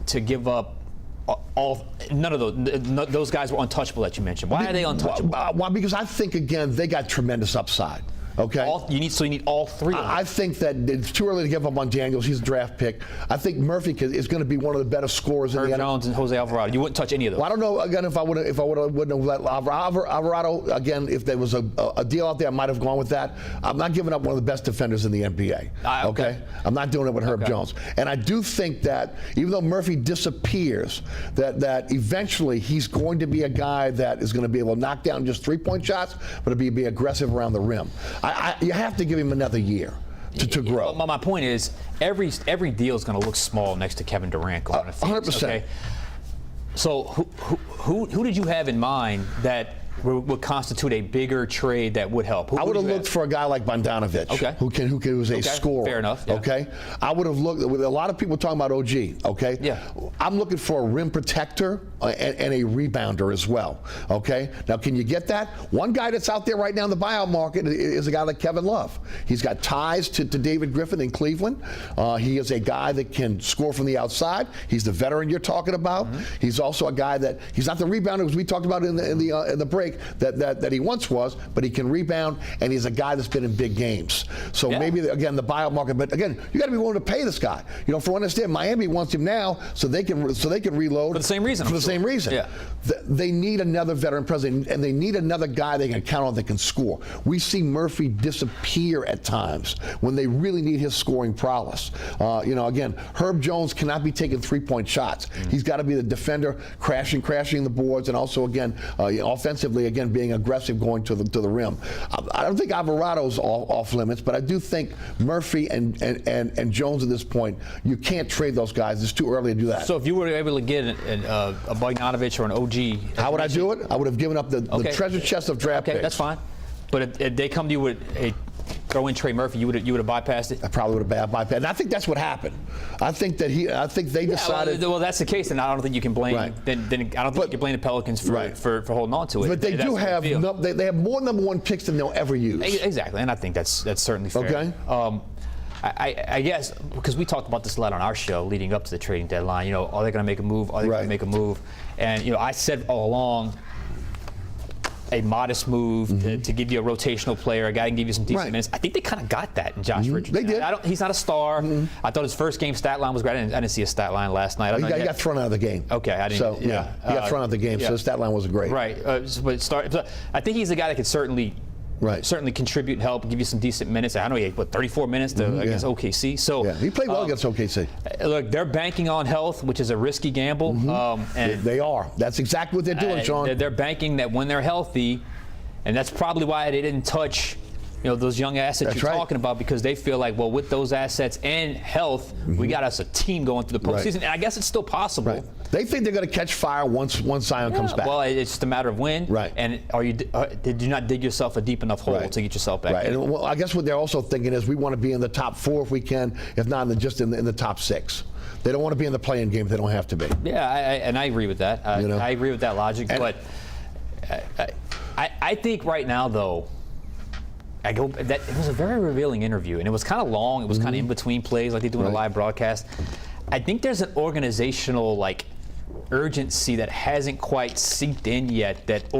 to give up none of those guys were untouchable that you mentioned? Why are they untouchable? Well, because I think again they got tremendous upside. Okay. You need all three of them. I think that it's too early to give up on Daniels. He's a draft pick. I think Murphy is going to be one of the better scorers in the NFL. Jones and Jose Alvarado. You wouldn't touch any of those. Well, I don't know again if I wouldn't have let Alvarado again. If there was a deal out there, I might have gone with that. I'm not giving up one of the best defenders in the NBA. Okay. I'm not doing it with Herb Jones. And I do think that even though Murphy disappears, that eventually he's going to be a guy that is going to be able to knock down just 3-point shots, but be aggressive around the rim. You have to give him another year to grow. My point is, every deal is going to look small next to Kevin Durant going to Phoenix. 100%. Okay? So who did you have in mind that would constitute a bigger trade that would help? I would have looked for a guy like Bogdanovich, who's a scorer. Fair enough. Yeah. Okay, I would have looked with a lot of people talking about OG. Okay, I'm looking for a rim protector and a rebounder as well. Okay, now can you get that? One guy that's out there right now in the buyout market is a guy like Kevin Love. He's got ties to David Griffin in Cleveland. He is a guy that can score from the outside. He's the veteran you're talking about. He's also a guy that he's not the rebounder as we talked about in the break that he once was, but he can rebound, and he's a guy that's been in big games. So maybe again the buyout market, but again you got to be willing to pay this guy. You know, for understand, Miami wants him now so they can reload for the same reason. For the same reason. Yeah. They need another veteran president, and they need another guy they can count on that can score. We see Murphy disappear at times when they really need his scoring prowess. You know, again, Herb Jones cannot be taking 3-point shots. He's got to be the defender, crashing the boards, and also again offensively. Again, being aggressive going to the rim. I don't think Alvarado's off limits, but I do think Murphy and Jones at this point, you can't trade those guys. It's too early to do that. So if you were able to get a Bogdanovich or an OG, how would I do it? I would have given up the treasure chest of draft picks. That's fine. But if they come to you with a throw in Trey Murphy, you would have bypassed it? I probably would have bypassed it. And I think that's what happened. I think they decided. Well, that's the case, and I don't think you can blame. Then I don't think you can blame the Pelicans for holding on to it. But they do have they have more number 1 picks than they'll ever use. Exactly, and I think that's certainly fair. Okay. I guess because we talked about this a lot on our show leading up to the trading deadline. You know, are they going to make a move? Are they going to make a move? And you know, I said all along, a modest move to give you a rotational player, a guy who can give you some decent minutes. I think they kind of got that in Josh Richardson. They did. He's not a star. I thought his first game stat line was great. I didn't see a stat line last night. He got thrown out of the game. Okay, I didn't. So he got thrown out of the game. So his stat line wasn't great. Right. But I think he's a guy that could certainly contribute and help, give you some decent minutes. I know he had 34 minutes against OKC. So he played well against OKC. Look, they're banking on health, which is a risky gamble. And they are. That's exactly what they're doing, Sean. They're banking that when they're healthy, and that's probably why they didn't touch, you know, those young assets you're talking about, because they feel like, well, with those assets and health, we got us a team going through the postseason. And I guess it's still possible. They think they're going to catch fire once Zion comes back. Well, it's just a matter of when. And did you not dig yourself a deep enough hole to get yourself back in? And I guess what they're also thinking is we want to be in the top 4 if we can, if not just in the top 6. They don't want to be in the play-in game if they don't have to be. Yeah, and I agree with that. I agree with that logic, but I think right now, though, it was a very revealing interview, and it was kind of long. It was kind of in between plays, like they do in a live broadcast. I think there's an organizational urgency that hasn't quite seeped in yet that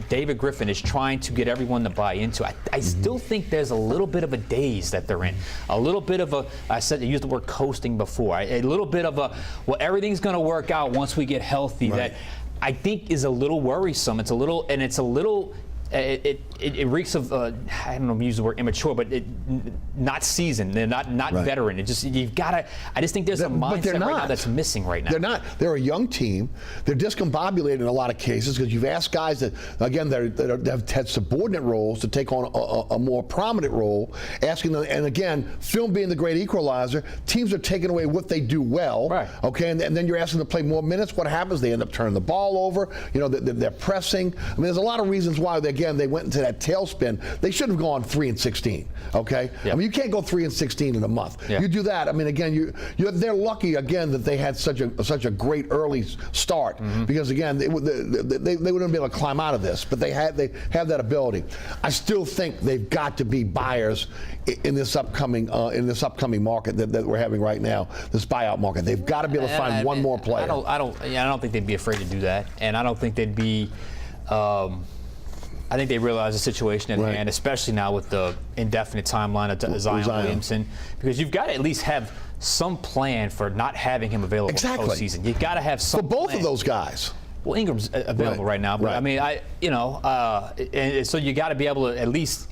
David Griffin is trying to get everyone to buy into. I still think there's a little bit of a daze that they're in. A little bit of I used the word coasting before. A little bit of everything's going to work out once we get healthy. That I think is a little worrisome. It's a little. It reeks of I don't know if you use the word immature, but not seasoned. They're not veteran. I just think there's a mindset right now that's missing right now. They're not. They're a young team. They're discombobulated in a lot of cases because you've asked guys that that have had subordinate roles to take on a more prominent role, asking them. And again, film being the great equalizer, teams are taking away what they do well. Okay, and then you're asking them to play more minutes. What happens? They end up turning the ball over. You know, they're pressing. I mean, there's a lot of reasons why they went into that tailspin. They should have gone 3-16. Okay, I mean, you can't go 3-16 in a month. You do that. I mean, again, they're lucky again that they had such a great early start because again they wouldn't be able to climb out of this, but they have that ability. I still think they've got to be buyers in this upcoming market that we're having right now, this buyout market. They've got to be able to find one more player. I don't think they'd be afraid to do that, and I don't think they'd be. I think they realize the situation at hand, especially now with the indefinite timeline of Zion Williamson, because you've got to at least have some plan for not having him available for postseason. You've got to have some for both plan. of those guys. Well, Ingram's available right now, but I mean, and so you got to be able to at least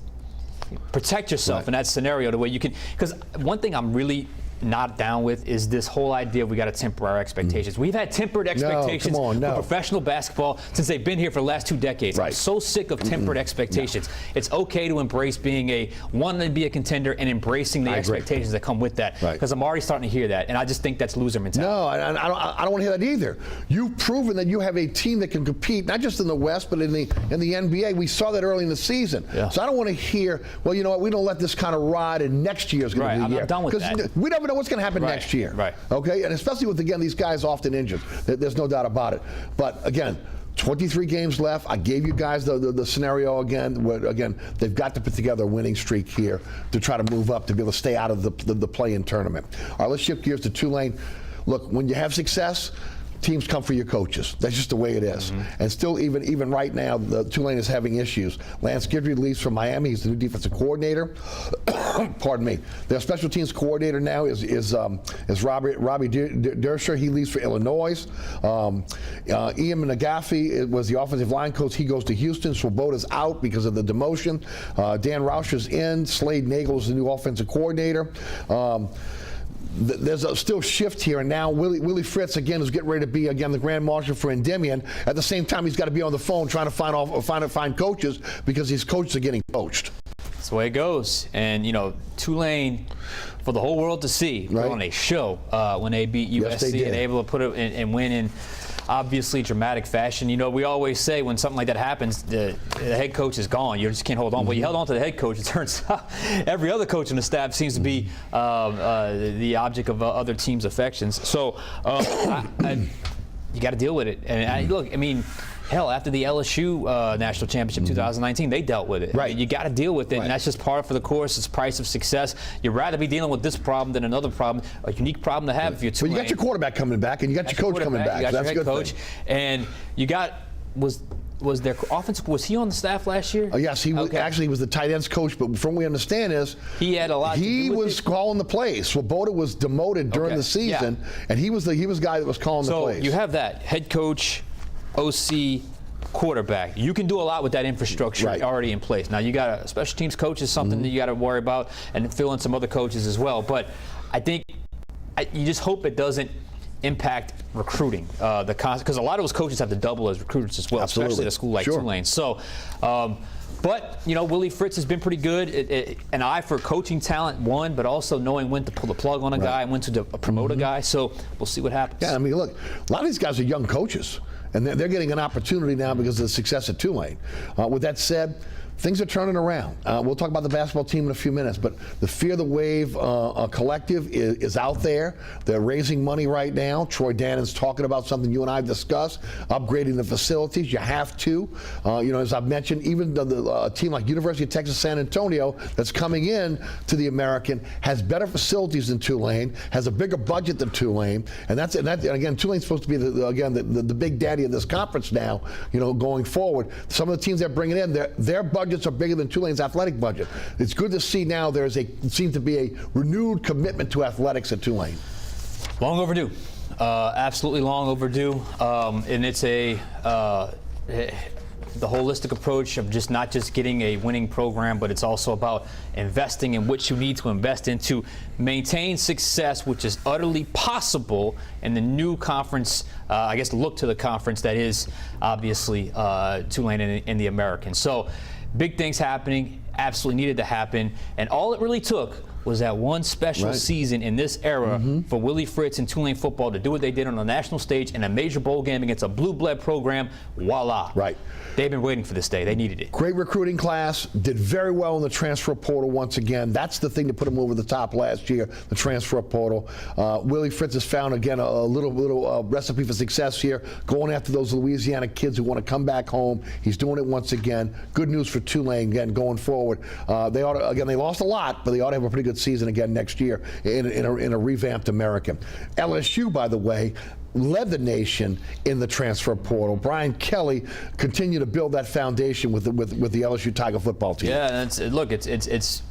protect yourself in that scenario the way you can. Because one thing I'm really not down with is this whole idea we got to temper our expectations. We've had tempered expectations for professional basketball since they've been here for the last 2 decades. I'm so sick of tempered expectations. It's okay to embrace being wanting to be a contender and embracing the expectations that come with that. Because I'm already starting to hear that, and I just think that's loser mentality. No, I don't want to hear that either. You've proven that you have a team that can compete not just in the West but in the NBA. We saw that early in the season. So I don't want to hear, well, you know what, we don't let this kind of ride, and next year is going to be the year. I'm done with that. We never know what's going to happen next year. Okay, and especially with these guys often injured. There's no doubt about it. But again, 23 games left. I gave you guys the scenario again. Where, again, they've got to put together a winning streak here to try to move up to be able to stay out of the play-in tournament. All right, let's shift gears to Tulane. Look, when you have success, teams come for your coaches. That's just the way it is. And still, even right now, Tulane is having issues. Lance Guidry leaves from Miami. He's the new defensive coordinator. Pardon me. Their special teams coordinator now is Robbie Dersher. He leaves for Illinois. Ian McGaffey was the offensive line coach. He goes to Houston. Swoboda's out because of the demotion. Dan Rauscher's in. Slade Nagel is the new offensive coordinator. There's a still shift here, and now Willie Fritz again is getting ready to be again the Grand Marshal for Endymion. At the same time, he's got to be on the phone trying to find coaches because these coaches are getting poached. That's the way it goes, and you know, Tulane, for the whole world to see, put on a show when they beat USC and able to put it and win in obviously dramatic fashion. You know, we always say when something like that happens, the head coach is gone. You just can't hold on. Well, you held on to the head coach. It turns out every other coach on the staff seems to be the object of other teams' affections. So you got to deal with it. And look, I mean, Hell, after the LSU national championship 2019, they dealt with it. Right. I mean, you got to deal with it, and that's just part of the course. It's price of success. You'd rather be dealing with this problem than another problem, a unique problem to have if you're Tulane. But you got your quarterback coming back, and you got your coach coming back. You got That's your a head good coach, thing. and you got was their offense, was he on the staff last year? Yes, he was. Actually, he was the tight ends coach, but from what we understand is he had a lot to do with was calling the plays. Swoboda was demoted during the season, and he was the guy that was calling the plays. So you have that head coach, OC, quarterback. You can do a lot with that infrastructure already in place. Now you got a special teams coach is something that you got to worry about, and fill in some other coaches as well. But I think you just hope it doesn't impact recruiting, because a lot of those coaches have to double as recruiters as well, especially at a school like Tulane. So, but Willie Fritz has been pretty good. An eye for coaching talent, one, but also knowing when to pull the plug on a guy and when to promote a guy. So we'll see what happens. Yeah, I mean, look, a lot of these guys are young coaches, and they're getting an opportunity now because of the success at Tulane. With that said, things are turning around. We'll talk about the basketball team in a few minutes, but the Fear the Wave collective is out there. They're raising money right now. Troy Dannon's talking about something you and I have discussed, upgrading the facilities. You have to. As I've mentioned, even the team like University of Texas San Antonio that's coming in to the American has better facilities than Tulane, has a bigger budget than Tulane, and again, Tulane's supposed to be the big daddy of this conference now. Going forward, some of the teams they're bringing in, their budgets are bigger than Tulane's athletic budget. It's good to see now seems to be a renewed commitment to athletics at Tulane. Long overdue. Absolutely long overdue. And it's the holistic approach of not just getting a winning program, but it's also about investing in what you need to invest in to maintain success, which is utterly possible in the new conference, look to the conference that is obviously Tulane and the American. So big things happening, absolutely needed to happen, and all it really took was that one special season in this era for Willie Fritz and Tulane football to do what they did on the national stage in a major bowl game against a blue blood program. Voila. Right. They've been waiting for this day. They needed it. Great recruiting class. Did very well in the transfer portal once again. That's the thing that put them over the top last year, the transfer portal. Willie Fritz has found, again, a little recipe for success here, going after those Louisiana kids who want to come back home. He's doing it once again. Good news for Tulane, again, going forward. They lost a lot, but they ought to have a pretty good season again next year in a revamped American. LSU, by the way, led the nation in the transfer portal. Brian Kelly continued to build that foundation with the LSU Tiger football team. Yeah, and it's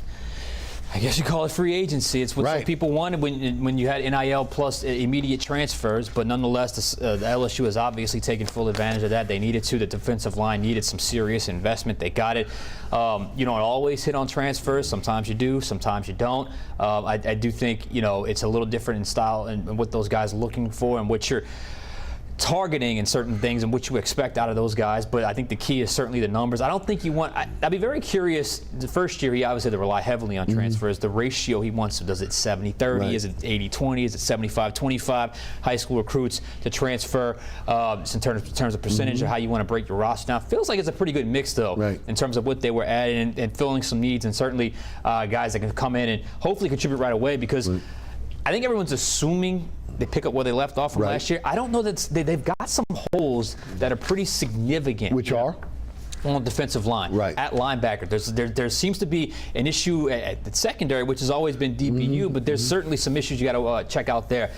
I guess you call it free agency. It's what some people wanted when you had NIL plus immediate transfers, but nonetheless, the LSU has obviously taken full advantage of that. They needed to. The defensive line needed some serious investment. They got it. You don't always hit on transfers. Sometimes you do, sometimes you don't. I do think it's a little different in style and what those guys are looking for and what you're targeting and certain things and what you expect out of those guys, but I think the key is certainly the numbers. I don't think you want, I'd be very curious. The first year he obviously had to rely heavily on transfers. The ratio he wants, does it 70-30? Is it 80-20? Is it 75-25? High school recruits to transfer in terms of percentage of how you want to break your roster down. Feels like it's a pretty good mix though, in terms of what they were adding and filling some needs, and certainly guys that can come in and hopefully contribute right away, because I think everyone's assuming they pick up where they left off from last year. I don't know that they've got some holes that are pretty significant. Which are? On the defensive line, at linebacker. There seems to be an issue at the secondary, which has always been DPU, but there's certainly some issues you got to check out there.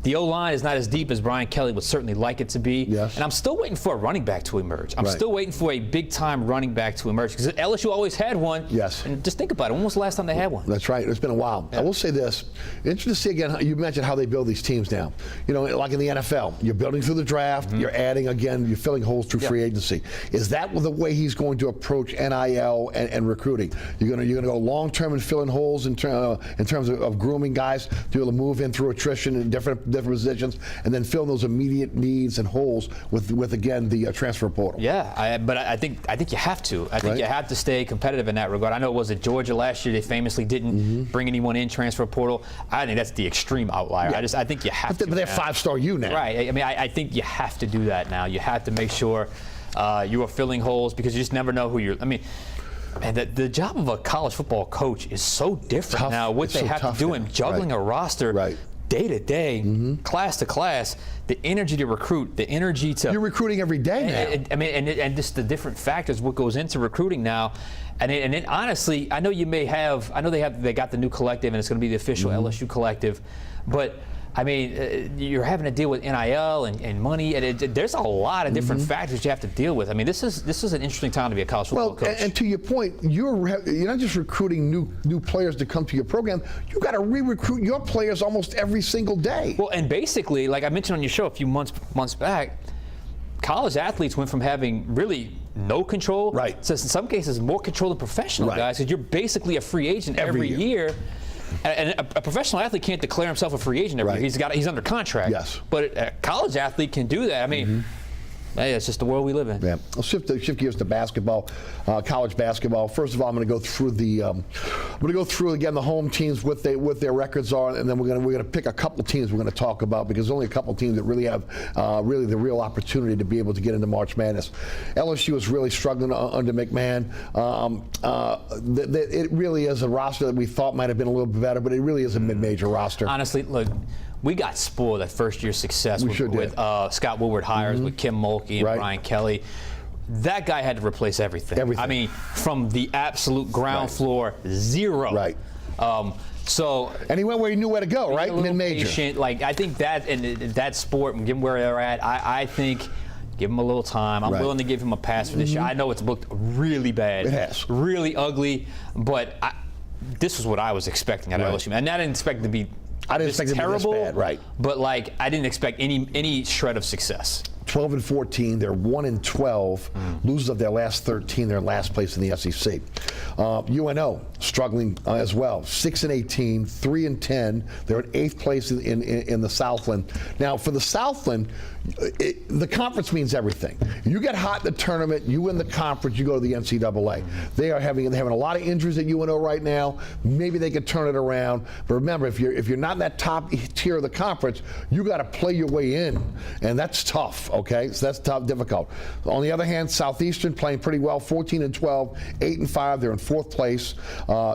The O-line is not as deep as Brian Kelly would certainly like it to be. And I'm still waiting for a running back to emerge. I'm still waiting for a big-time running back to emerge, because LSU always had one. And just think about it. When was the last time they had one? That's right. It's been a while. I will say this. Interesting to see, again, you mentioned how they build these teams now. Like in the NFL, you're building through the draft, you're adding, again, you're filling holes through free agency. Is that the way he's going to approach NIL and recruiting? You're going to go long-term and fill in holes in terms of grooming guys to be able to move in through attrition in different positions, and then fill those immediate needs and holes with again the transfer portal. But I think you have to. I think you have to stay competitive in that regard. I know it was at Georgia last year. They famously didn't bring anyone in transfer portal. I think that's the extreme outlier. I think you have to. But they're 5-star U now. Right. I mean, I think you have to do that now. You have to make sure you are filling holes, because you just never know who you're. I mean, and the job of a college football coach is so different now. What they have to do in juggling a roster. day to day, class to class, the energy to recruit, the energy to... You're recruiting every day now. And just the different factors, what goes into recruiting now. And it honestly, I know they got the new collective, and it's going to be the official LSU collective, but I mean, you're having to deal with NIL and money, and there's a lot of different factors you have to deal with. I mean, this is an interesting time to be a college football coach. And to your point, you're not just recruiting new players to come to your program. You got to re-recruit your players almost every single day. Well, and basically, like I mentioned on your show a few months back, college athletes went from having really no control to, in some cases, more control than professional guys, because you're basically a free agent every year. And a professional athlete can't declare himself a free agent every year. He's under contract. Yes. But a college athlete can do that. I mean, hey, it's just the world we live in. Yeah. I'll shift gears to basketball, college basketball. First of all, I'm going to go through again the home teams, what their records are, and then we're going to pick a couple teams we're going to talk about, because there's only a couple teams that really have really the real opportunity to be able to get into March Madness. LSU is really struggling under McMahon. It really is a roster that we thought might have been a little bit better, but it really is a mid-major roster. Honestly, look, we got spoiled at first year success with Scott Woodward hires, with Kim Mulkey and Brian Kelly. That guy had to replace everything. I mean, from the absolute ground floor, zero. And he went where he knew where to go, right? Mid-major. Like, I think that in that sport, given where they're at, I think give him a little time. I'm willing to give him a pass for this year. I know it's looked really bad. It has. Really ugly, but this is what I was expecting out of LSU. And I didn't expect it to be terrible, it to be this bad, but like I didn't expect any shred of success. 12-14, they're 1-12, losers of their last 13, they're in last place in the SEC. UNO struggling as well, 6-18, 3-10, they're in 8th place in the Southland. Now for the Southland, the conference means everything. You get hot in the tournament, you win the conference, you go to the NCAA. They're having a lot of injuries at UNO right now. Maybe they could turn it around, but remember, if you're not in that top tier of the conference, you got to play your way in, and that's tough. Okay, so that's tough, difficult. On the other hand, Southeastern playing pretty well, 14-12, 8-5, they're in 4th place.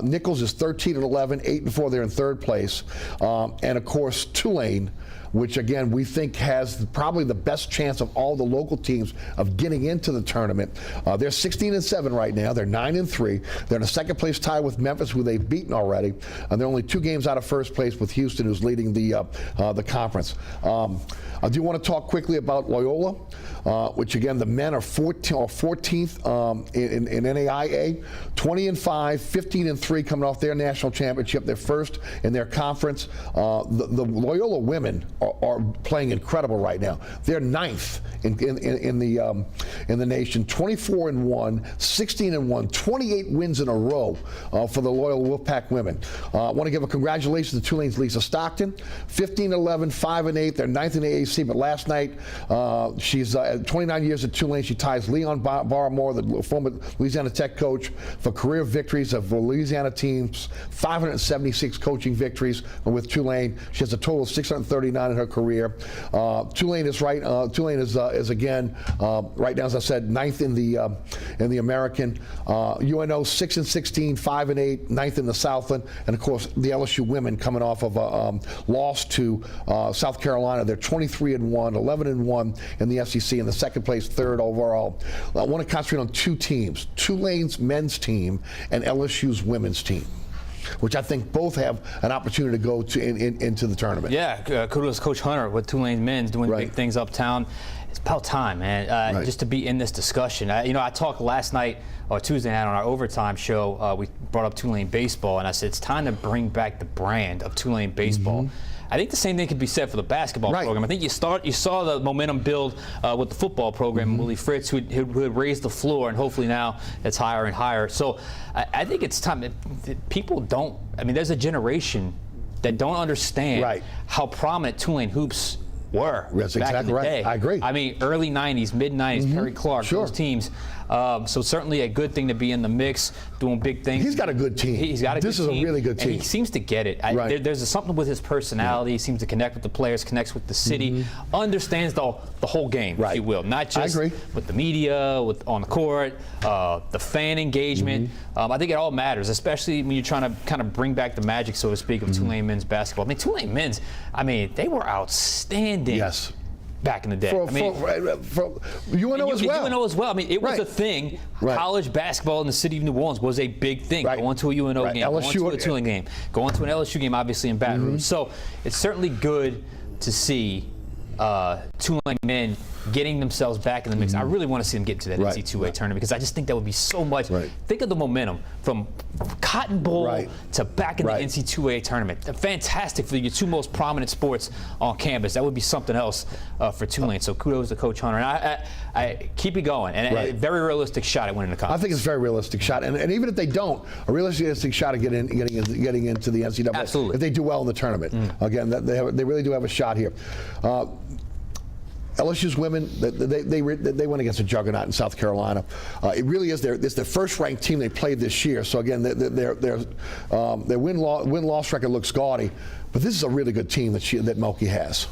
Nichols is 13-11, 8-4, they're in 3rd place. And of course, Tulane, which again we think has probably the best chance of all the local teams of getting into the tournament. They're 16-7 right now. They're 9-3. They're in a 2nd place tie with Memphis, who they've beaten already, and they're only 2 games out of 1st place with Houston, who's leading the conference. I do want to talk quickly about Loyola, which again the men are 14th in NAIA, 20-5, 15-3 coming off their national championship. They're 1st in their conference. The Loyola women are playing incredible right now. They're 9th in the nation, 24-1, 16-1, 28 wins in a row for the Loyola Wolfpack women. I want to give a congratulations to Tulane's Lisa Stockton, 15-11, 5-8. They're 9th in the AAC. But last night, she's 29 years at Tulane. She ties Leon Barmore, the former Louisiana Tech coach, for career victories of Louisiana teams, 576 coaching victories with Tulane. She has a total of 639 in her career. Tulane is right. Tulane is again right now, as I said, 9th in the American. UNO 6-16, 5-8, 9th in the Southland, and of course the LSU women coming off of a loss to South Carolina. They're 23-1, 11-1 in the SEC, in the 2nd place, 3rd overall. I want to concentrate on 2 teams: Tulane's men's team and LSU's women's team, which I think both have an opportunity to go into the tournament. Yeah, kudos to Coach Hunter with Tulane's men's doing big things uptown. It's about time, man, just to be in this discussion. I talked last night or Tuesday night on our overtime show. We brought up Tulane baseball, and I said it's time to bring back the brand of Tulane baseball. I think the same thing could be said for the basketball program. I think you saw the momentum build with the football program. Willie Fritz, who had raised the floor, and hopefully now it's higher and higher. So I think it's time. People don't. I mean, there's a generation that don't understand how prominent Tulane hoops were That's back exactly in the day. I agree. I mean, early 90s, mid 90s, Perry Clark, those teams. So certainly a good thing to be in the mix, doing big things. He's got a good team. He's got a good team. This is a really good team. And he seems to get it. There's something with his personality. He seems to connect with the players, connects with the city, understands the whole game, if you will. Not just with the media, on the court, the fan engagement. I think it all matters, especially when you're trying to kind of bring back the magic, so to speak, of Tulane men's basketball. I mean, Tulane men's, they were outstanding. Yes. Back in the day. For UNO as well. UNO as well. I mean, it was a thing. College basketball in the city of New Orleans was a big thing. Going to a UNO game, going to a Tulane game, going to an LSU game, obviously in Baton Rouge. So it's certainly good to see Tulane men getting themselves back in the mix. I really want to see them get to that NC2A tournament because I just think that would be so much. Think of the momentum from Cotton Bowl to back in the NC2A tournament. Fantastic for your two most prominent sports on campus. That would be something else for Tulane. So kudos to Coach Hunter. And I keep it going. And a very realistic shot at winning the conference. I think it's a very realistic shot. And even if they don't, a realistic shot of getting into the NCAA. Absolutely. If they do well in the tournament. Again, they really do have a shot here. LSU's women, they went against a juggernaut in South Carolina. It really is their first-ranked team they played this year. So again, their win-loss record looks gaudy, but this is a really good team that Mulkey has.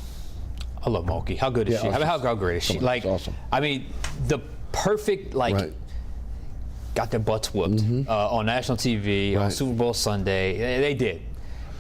I love Mulkey. How good is she? How great is she? Awesome. I mean, the perfect got their butts whooped on national TV on Super Bowl Sunday. They did.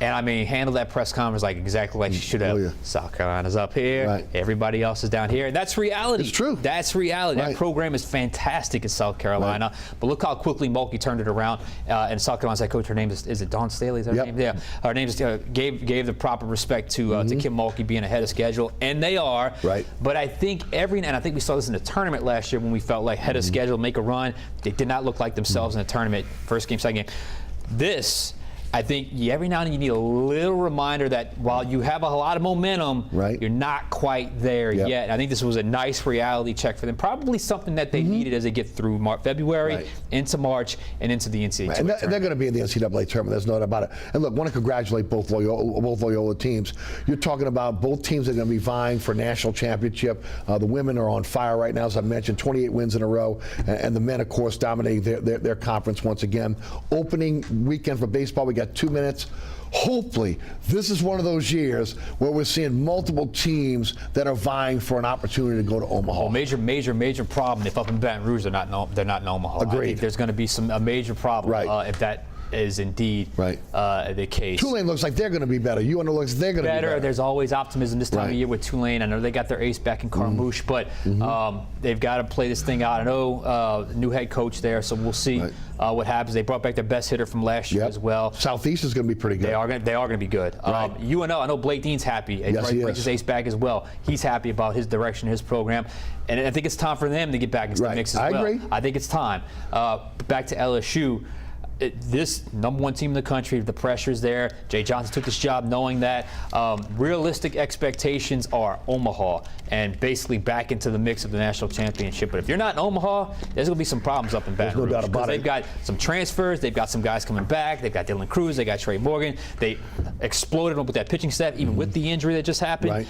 And I mean, handled that press conference exactly like she should have. South Carolina's up here, everybody else is down here. And that's reality. It's true. That's reality. That program is fantastic at South Carolina. But look how quickly Mulkey turned it around. And South Carolina's head coach, her name is it Dawn Staley? Is that her name? Yeah. Her name is gave the proper respect to Kim Mulkey being ahead of schedule, and they are. But I think and I think we saw this in the tournament last year when we felt like ahead of schedule, make a run. They did not look like themselves in the tournament. First game, second game. This. I think every now and then you need a little reminder that while you have a lot of momentum, you're not quite there yet. And I think this was a nice reality check for them. Probably something that they needed as they get through February, into March, and into the NCAA tournament. And they're going to be in the NCAA tournament. There's no doubt about it. And look, I want to congratulate both Loyola teams. You're talking about both teams that are going to be vying for national championship. The women are on fire right now, as I mentioned, 28 wins in a row. And the men, of course, dominating their conference once again. Opening weekend for baseball, we got 2 minutes. Hopefully, this is one of those years where we're seeing multiple teams that are vying for an opportunity to go to Omaha. Major problem if up in Baton Rouge they're not in Omaha. Agreed. I think there's going to be a major problem if that is indeed the case. Tulane looks like they're going to be better. UNO looks like they're going to be better. There's always optimism this time of year with Tulane. I know they got their ace back in Carmouche, but they've got to play this thing out. I know new head coach there, so we'll see what happens. They brought back their best hitter from last year as well. Southeast is going to be pretty good. They are going to be good. UNO, I know Blake Dean's happy. Yes, he brings his ace back as well. He's happy about his direction, his program. And I think it's time for them to get back into the mix as well. I agree. I think it's time. Back to LSU. This #1 team in the country, the pressure's there. Jay Johnson took this job knowing that. Realistic expectations are Omaha and basically back into the mix of the national championship. But if you're not in Omaha, there's going to be some problems up in Baton Rouge. No doubt about it. They've got some transfers. They've got some guys coming back. They've got Dylan Cruz. They got Trey Morgan. They exploded with that pitching staff, even with the injury that just happened.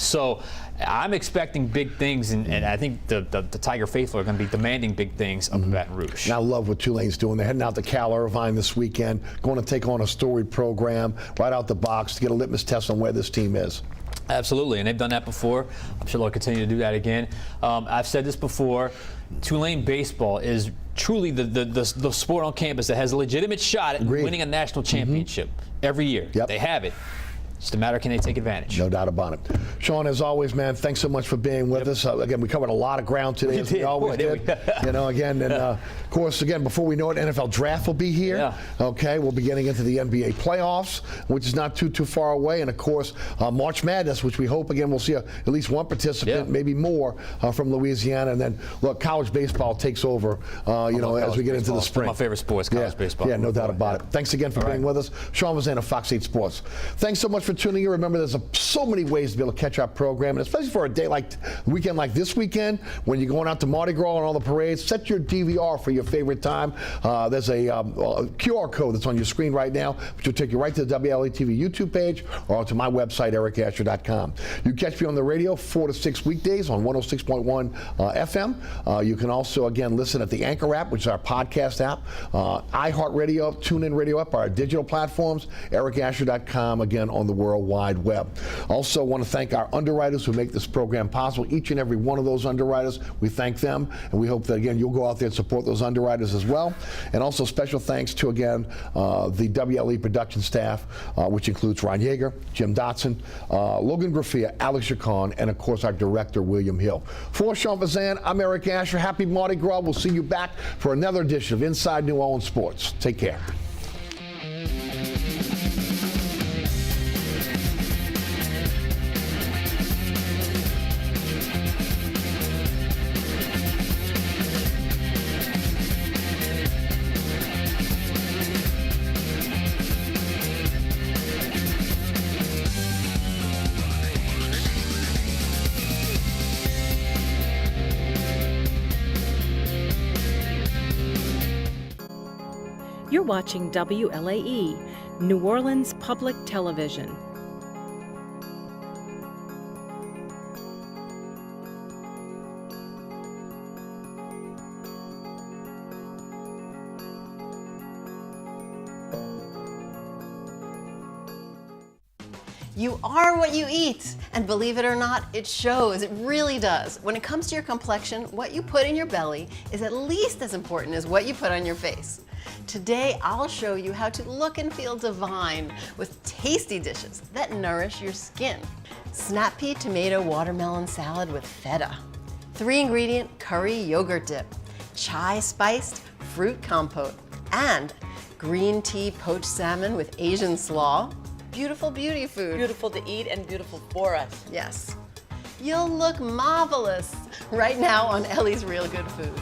So I'm expecting big things, and I think the Tiger faithful are going to be demanding big things up in Baton Rouge. And I love what Tulane's doing. They're heading out to Cal Irvine this weekend, going to take on a storied program right out the box to get a litmus test on where this team is. Absolutely, and they've done that before. I'm sure they'll continue to do that again. I've said this before. Tulane baseball is truly the sport on campus that has a legitimate shot at winning a national championship every year. They have it. It's a matter, can they take advantage? No doubt about it. Sean, as always, man, thanks so much for being with us. Again, we covered a lot of ground today, as we always did. Again, and of course, again, before we know it, NFL draft will be here. Okay, we'll be getting into the NBA playoffs, which is not too far away. And of course, March Madness, which we hope, again, we'll see at least one participant, maybe more, from Louisiana. And then, look, college baseball takes over, as we get into the spring. My favorite sports, college baseball. Yeah, no doubt about it. Thanks again for being with us. Sean Fazende of Fox 8 Sports. Thanks so much for tuning in. Remember, there's so many ways to be able to catch our program, and especially for a day like weekend like this weekend, when you're going out to Mardi Gras and all the parades, set your DVR for your favorite time. There's a QR code that's on your screen right now, which will take you right to the WLAE-TV YouTube page or to my website, ericasher.com. You catch me on the radio 4 to 6 weekdays on 106.1 FM. You can also, again, listen at the Anchor app, which is our podcast app, iHeartRadio, TuneIn Radio app, our digital platforms, ericasher.com, again, on the World Wide Web. Also want to thank our underwriters who make this program possible. Each and every one of those underwriters, we thank them, and we hope that, again, you'll go out there and support those underwriters as well. And also special thanks to, again, the WLE production staff, which includes Ron Yeager, Jim Dotson, Logan Graffia, Alex Chacon, and, of course, our director, William Hill. For Sean Fazende, I'm Eric Asher. Happy Mardi Gras. We'll see you back for another edition of Inside New Orleans Sports. Take care. You're watching WLAE, New Orleans Public Television. You are what you eat, and believe it or not, it shows. It really does. When it comes to your complexion, what you put in your belly is at least as important as what you put on your face. Today, I'll show you how to look and feel divine with tasty dishes that nourish your skin. Snap pea tomato watermelon salad with feta. 3-ingredient curry yogurt dip. Chai spiced fruit compote. And green tea poached salmon with Asian slaw. Beautiful beauty food. Beautiful to eat and beautiful for us. Yes. You'll look marvelous right now on Ellie's Real Good Food.